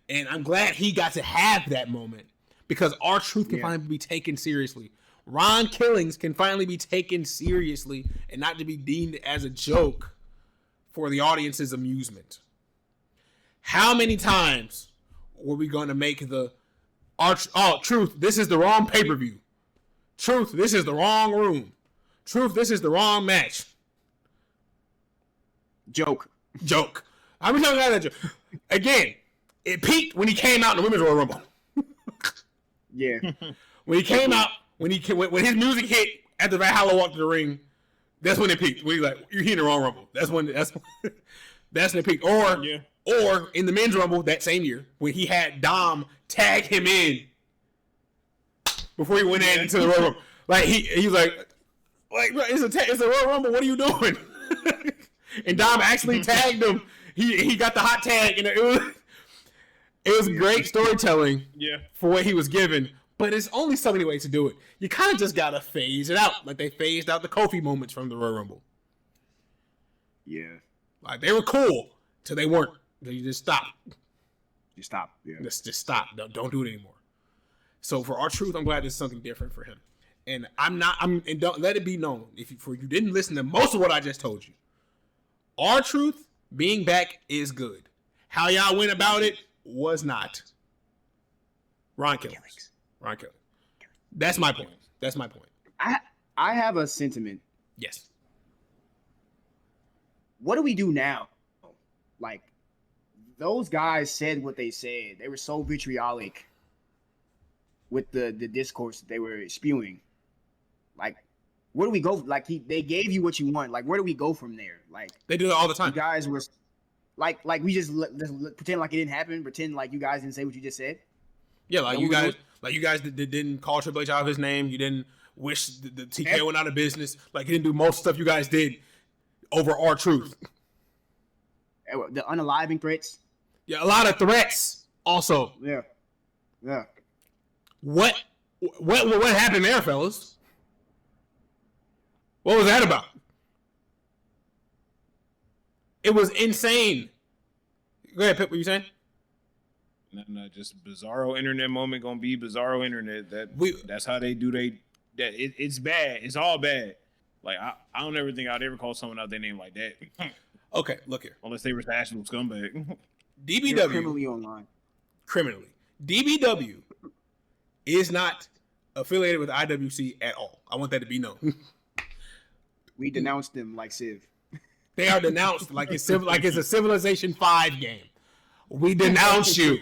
A: And I'm glad he got to have that moment because R-Truth can finally be taken seriously. Ron Killings can finally be taken seriously and not to be deemed as a joke for the audience's amusement. How many times were we going to make the Truth, this is the wrong pay-per-view. Truth, this is the wrong room. Truth, this is the wrong match.
C: Joke.
A: How many times I had that joke? Again, it peaked when he came out in the Women's Royal Rumble.
C: Yeah.
A: When he came out, when his music hit after Valhalla walked to the ring, that's when it peaked. When he's like, you're hitting the wrong Rumble. That's when it peaked. Or in the Men's Rumble that same year, when he had Dom tag him in before he went into the Royal Rumble. Like he was like it's a Royal Rumble. What are you doing? And Dom actually tagged him. He got the hot tag, and it was great storytelling for what he was given. But there's only so many ways to do it. You kind of just gotta phase it out, like they phased out the Kofi moments from the Royal Rumble.
C: Yeah,
A: like they were cool till they weren't. You just stop.
C: You stop. Yeah,
A: just stop. Don't do it anymore. So for R-Truth, I'm glad there's something different for him. And and don't let it be known if you didn't listen to most of what I just told you. R-Truth being back is good. How y'all went about it was not. Ron Killings. That's my point.
C: I have a sentiment.
A: Yes.
C: What do we do now? Like, those guys said what they said. They were so vitriolic with the discourse that they were spewing. Like, where do we go? Like, they gave you what you want. Like, where do we go from there? Like,
A: they do it all the time.
C: You guys were like we just pretend like it didn't happen. Pretend like you guys didn't say what you just said.
A: Yeah, like you guys didn't call Triple H out of his name. You didn't wish the TK went out of business. Like, you didn't do most stuff you guys did over R-Truth.
C: The unaliving threats.
A: Yeah, a lot of threats also.
C: Yeah.
A: What happened there, fellas? What was that about? It was insane. Go ahead, Pip, what you saying?
B: No, just bizarro internet moment gonna be bizarro internet. That's how they do it's bad. It's all bad. Like I don't ever think I'd ever call someone out their name like that.
A: Okay, look here.
B: Unless they were the actual scumbag.
A: DBW
C: criminally online.
A: Criminally. DBW is not affiliated with IWC at all. I want that to be known.
C: We denounced them like Civ.
A: They are denounced like it's a Civilization 5 game. We denounce you.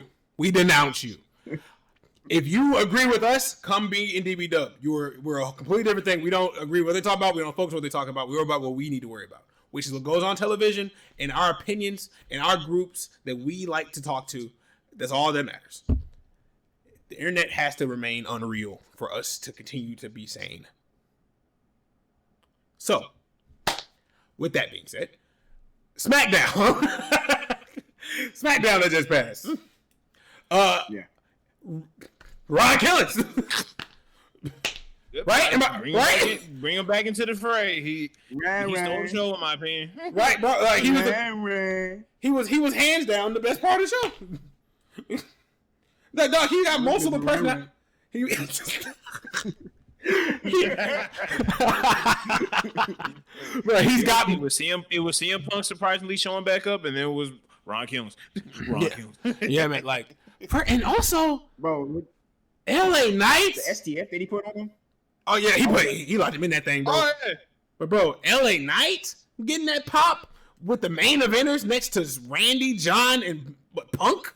A: If you agree with us, come be in DBW. We're a completely different thing. We don't agree what they talk about. We don't focus on what they talk about. We worry about what we need to worry about, which is what goes on television and our opinions and our groups that we like to talk to. That's all that matters. The internet has to remain unreal for us to continue to be sane. So, with that being said, Smackdown. Smackdown that just passed.
C: Yeah.
A: Ron Killings.
B: Yep.
A: Right?
B: Bring him back into the fray. He stole the show, in my opinion.
A: Right, bro. Like, he was hands down the best part of the show. Like, dog, he got most of the person. Bro, he's got.
B: It was CM Punk surprisingly showing back up, and then it was Ron Killings. Killings.
A: Yeah, man. Like, and also,
C: bro,
A: LA Knights.
C: The STF that he put on him.
A: Oh yeah, he locked him in that thing, bro.
B: Oh, yeah.
A: But bro, LA Knights getting that pop with the main eventers next to Randy, John, and Punk.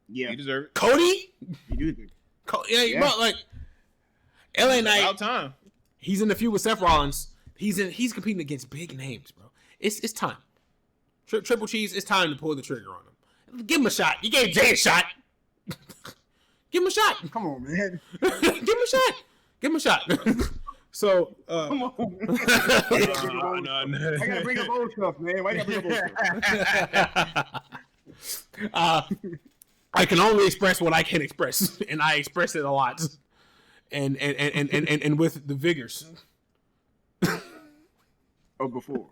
C: Yeah,
B: he deserved it.
A: Cody.
C: You do.
A: Yeah, bro, like LA Knight.
B: About time.
A: He's in the feud with Seth Rollins. He's competing against big names, bro. It's time. Triple Cheese, it's time to pull the trigger on him. Give him a shot. You gave Jay a shot. Give him a shot.
C: Come on, man.
A: Give him a shot. So,
C: come on. I gotta bring up old stuff, man. Why you gotta bring up old stuff?
A: I can only express what I can express, and I express it a lot, and with the vigors
C: of before.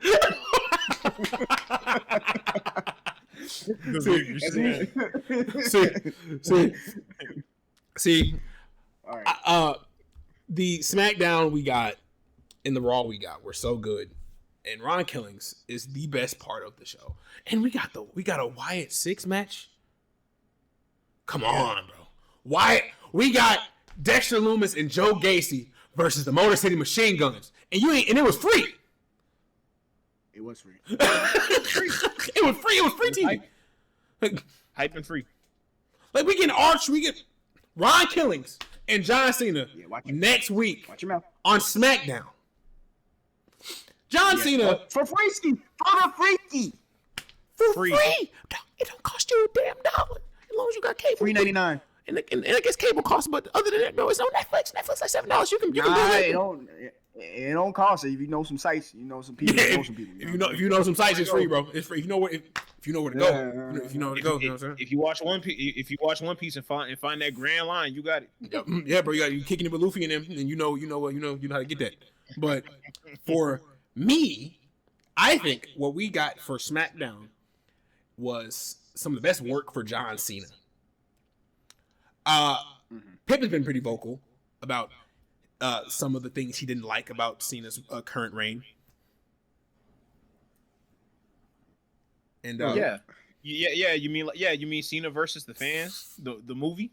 A: See.
C: All right.
A: The SmackDown we got and the Raw we got were so good, and Ron Killings is the best part of the show. And we got a Wyatt 6 match. Come on, bro. Wyatt, we got Dexter Lumis and Joe Gacy versus the Motor City Machine Guns, and it was free.
C: It was free.
A: It was free. It was free TV.
B: Hype and free.
A: Like we get Ron Killings and John Cena next week
C: Watch your mouth.
A: on SmackDown. John Cena
C: for freaky. For freaky.
A: For free. It don't cost you a damn dollar as long as you got cable.
C: $3.99.
A: And I guess cable costs, but other than that, no, it's on Netflix. Netflix like $7. You can do it.
C: It don't cost it. If you know some sites, you know some people.
A: If you know some sites, it's free, bro. It's free. If you know where to go. If you know where to go, you know what I'm saying?
B: If you watch One Piece and find that grand line, you got it.
A: Yeah, bro. You kicking it with Luffy and them, and you know how to get that. But for me, I think what we got for SmackDown was some of the best work for John Cena. Pip has been pretty vocal about some of the things he didn't like about Cena's current reign. And
B: you mean Cena versus the fans, the movie,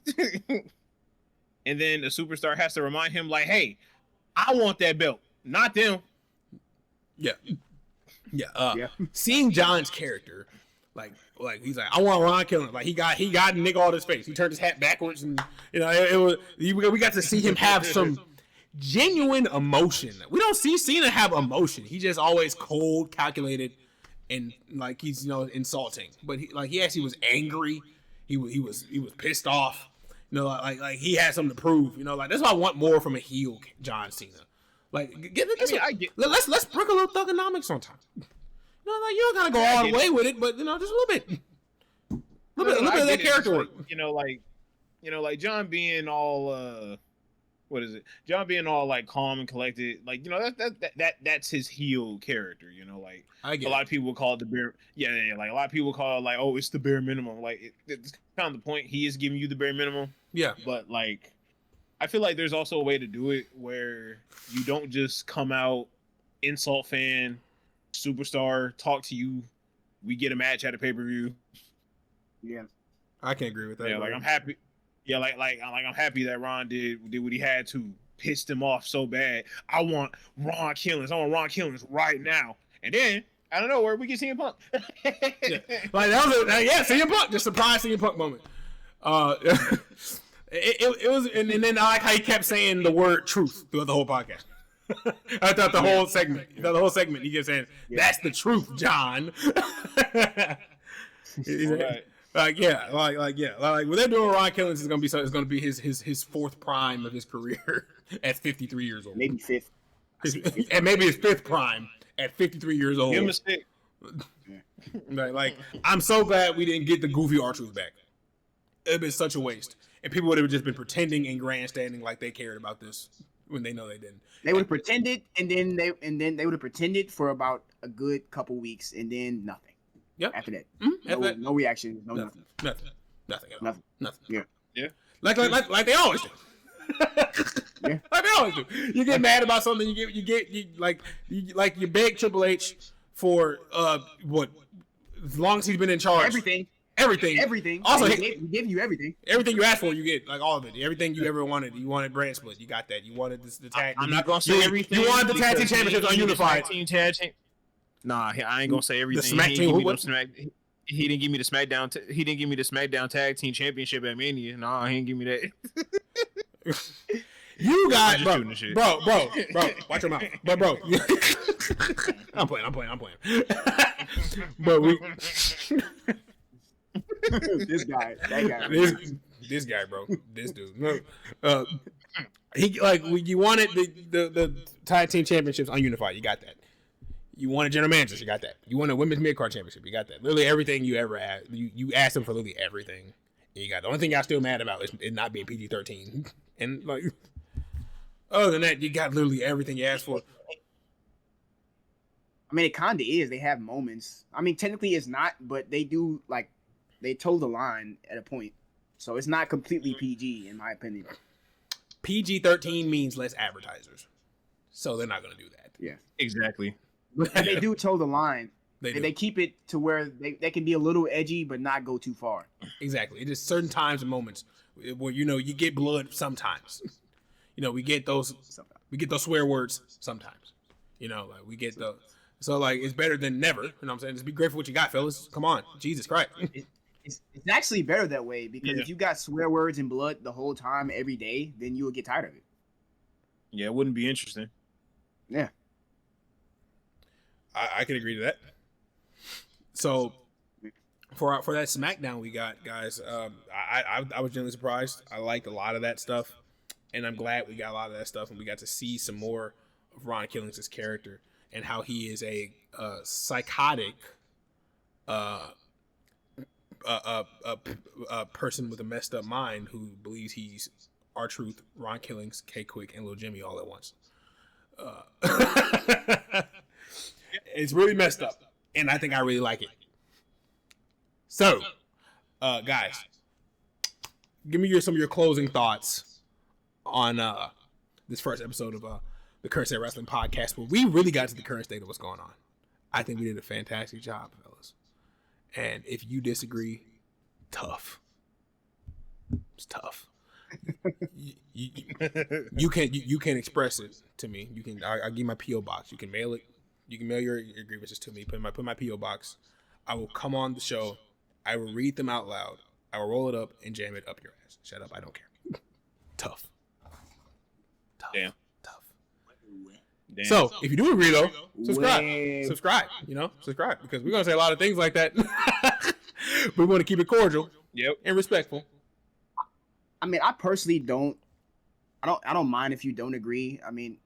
B: and then a superstar has to remind him like, hey, I want that belt, not them.
A: Yeah. Seeing John's character, like he's like, I want Ron Killings. Like he got Nick all his face. He turned his hat backwards, and we got to see him have some genuine emotion. We don't see Cena have emotion. He just always cold, calculated, and like he's insulting. But he actually was angry. He was pissed off. Like he had something to prove. That's why I want more from a heel John Cena. Like let's sprinkle a little thugonomics on time. You don't gotta go all the way with it, but just a little bit. A little bit of that character work.
B: Like John being all John being all like calm and collected, like that's his heel character. Like a lot of people would call it the bare like a lot of people call it like, oh, it's the bare minimum. Like it's kind of the point. He is giving you the bare minimum.
A: Yeah.
B: But like I feel like there's also a way to do it where you don't just come out, insult fan, superstar, talk to you, we get a match at a pay-per-view.
C: Yeah.
A: I can't agree with that.
B: Yeah, like I'm happy. Yeah, like I'm happy that Ron did what he had to, pissed him off so bad. I want Ron Killings right now. And then out of nowhere we get CM Punk.
A: Yeah. Like that was CM Punk, just surprise CM Punk moment. It was, and then I like how he kept saying the word truth throughout the whole podcast. I thought the whole segment, he kept saying, "That's the truth, John."
B: Right.
A: Like what they're doing with Ron Killings is gonna be his fourth prime of his career at 53 years old.
C: Maybe fifth.
A: And maybe his fifth prime at 53 years old.
B: Give him a stick.
A: Like I'm so glad we didn't get the goofy R-Truth back. It'd been such a waste. And people would have just been pretending and grandstanding like they cared about this when they know they didn't.
C: They would have pretended, and then they would have pretended for about a good couple weeks, and then nothing.
A: Yep.
C: After that,
A: no
C: reaction, nothing.
A: Nothing.
C: Yeah.
A: Like they always do.
C: Yeah.
A: Like they always do. You get mad about something. You beg Triple H for what? As long as he's been in charge. Everything. Also,
C: he give you everything.
A: Everything you asked for, you get, like all of it. Everything you ever wanted. You wanted brand split, you got that. You wanted the tag.
B: I'm not gonna say everything.
A: You wanted the tag team championships ununified.
B: Nah, I ain't gonna say everything.
A: The Smack team.
B: He didn't give me the SmackDown. He didn't give me the SmackDown Tag Team Championship at Mania. Nah, he didn't give me that.
A: You got bro. Watch your mouth, bro. I'm playing. But we.
C: This guy, that guy,
A: this guy, bro, this dude. No, you wanted the tag team championships ununified. You got that. You wanted general managers. You got that. You wanted women's mid card championship. You got that. Literally everything you ever asked. You asked them for literally everything. And you got the only thing y'all still mad about is it not being PG-13. And like, other than that, you got literally everything you asked for.
C: I mean, it kind of is. They have moments. I mean, technically it's not, but they do, like, they toe the line at a point. So it's not completely PG, in my opinion.
A: PG-13 means less advertisers. So they're not going to do that.
C: Yeah.
B: Exactly.
C: But they do toe the line. They keep it to where they can be a little edgy, but not go too far.
A: Exactly. It is certain times and moments where, you know, you get blood sometimes. You know, we get those swear words sometimes. You know, like we get those. So, like, it's better than never. You know what I'm saying? Just be grateful for what you got, fellas. Come on. Jesus Christ.
C: It's actually better that way because if you got swear words and blood the whole time, every day, then you would get tired of it.
B: Yeah, it wouldn't be interesting.
C: Yeah.
A: I can agree to that. So, for that SmackDown we got, guys, I was genuinely surprised. I liked a lot of that stuff, and I'm glad we got a lot of that stuff, and we got to see some more of Ron Killings' character and how he is a psychotic person with a messed up mind who believes he's R-Truth, Ron Killings, K-Quick, and Lil Jimmy all at once. It's really messed up, and I think I really like it. So, guys, give me some of your closing thoughts on this first episode of the Current State Wrestling Podcast, where we really got to the current state of what's going on. I think we did a fantastic job, fellas. And if you disagree, tough. It's tough. You can express it to me. You can. I'll give you my PO box. You can mail it. You can mail your grievances to me. Put my PO box. I will come on the show. I will read them out loud. I will roll it up and jam it up your ass. Shut up. I don't care. Tough.
B: Damn.
A: Tough.
B: Damn.
A: So if you do agree though, subscribe. You know, subscribe because we're gonna say a lot of things like that. But we want to keep it cordial.
B: Yep.
A: And respectful.
C: I mean, I personally don't mind if you don't agree. I mean,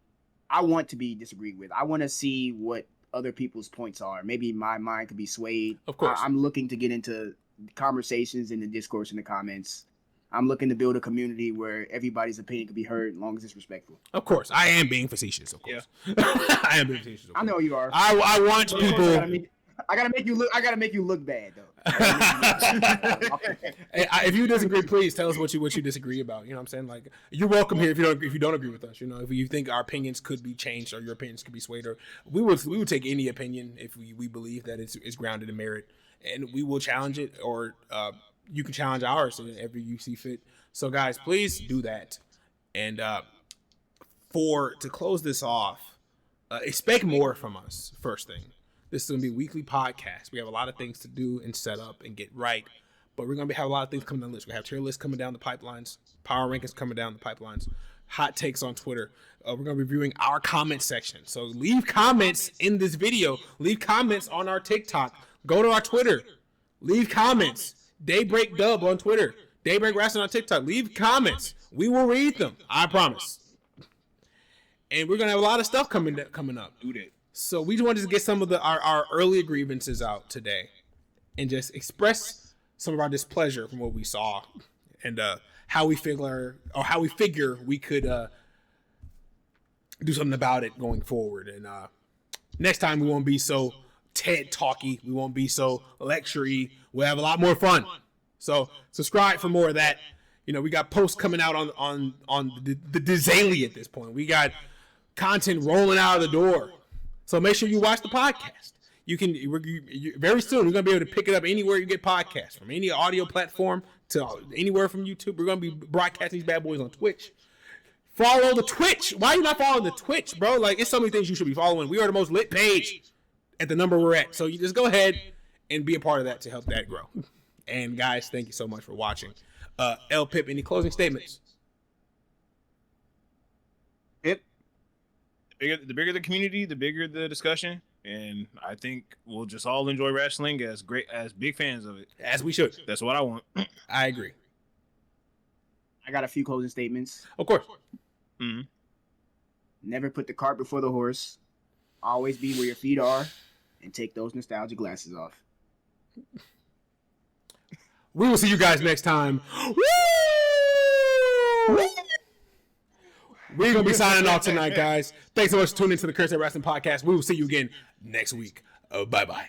C: I want to be disagreed with. I want to see what other people's points are. Maybe my mind could be swayed.
A: Of course.
C: I'm looking to get into conversations in the discourse in the comments. I'm looking to build a community where everybody's opinion can be heard as long as it's respectful.
A: Of course. I am being facetious, of course. Yeah. I am being facetious.
C: I know you are.
A: I want people.
C: I gotta make you look bad though.
A: If you disagree, please tell us what you disagree about. You know what I'm saying? Like, you're welcome here if you don't agree with us. You know, if you think our opinions could be changed or your opinions could be swayed, or we would take any opinion if we believe that it's grounded in merit, and we will challenge it, or you can challenge ours whenever you see fit. So guys, please do that. And to close this off, expect more from us. First thing. This is going to be a weekly podcast. We have a lot of things to do and set up and get right. But we're going to have a lot of things coming down the list. We have tier lists coming down the pipelines, power rankings coming down the pipelines, hot takes on Twitter. We're going to be reviewing our comment section. So leave comments in this video. Leave comments on our TikTok. Go to our Twitter. Leave comments. Daybreak Dub on Twitter. Daybreak Wrestling on TikTok. Leave comments. We will read them. I promise. And we're going to have a lot of stuff coming up.
B: Do that.
A: So we just wanted to get some of our early grievances out today and just express some of our displeasure from what we saw and how we figure we could do something about it going forward. And next time we won't be so TED talky. We won't be so lecture-y. We'll have a lot more fun. So subscribe for more of that. You know, we got posts coming out on the daily at this point. We got content rolling out of the door. So make sure you watch the podcast. You can very soon. We're gonna be able to pick it up anywhere you get podcasts, from any audio platform to anywhere from YouTube. We're gonna be broadcasting these bad boys on Twitch. Follow the Twitch. Why are you not following the Twitch, bro? Like, it's so many things you should be following. We are the most lit page at the number we're at. So you just go ahead and be a part of that to help that grow. And guys, thank you so much for watching. L Pip, any closing statements?
B: The bigger the community, the bigger the discussion, and I think we'll just all enjoy wrestling as big fans of it.
A: As we should.
B: That's what I want.
A: I agree.
C: I got a few closing statements.
A: Of course.
B: Mm-hmm.
C: Never put the cart before the horse. Always be where your feet are, and take those nostalgia glasses off.
A: We will see you guys next time. Woo! We're going to be signing off tonight, guys. Thanks so much for tuning into the Curse Wrestling Podcast. We will see you again next week. Bye-bye.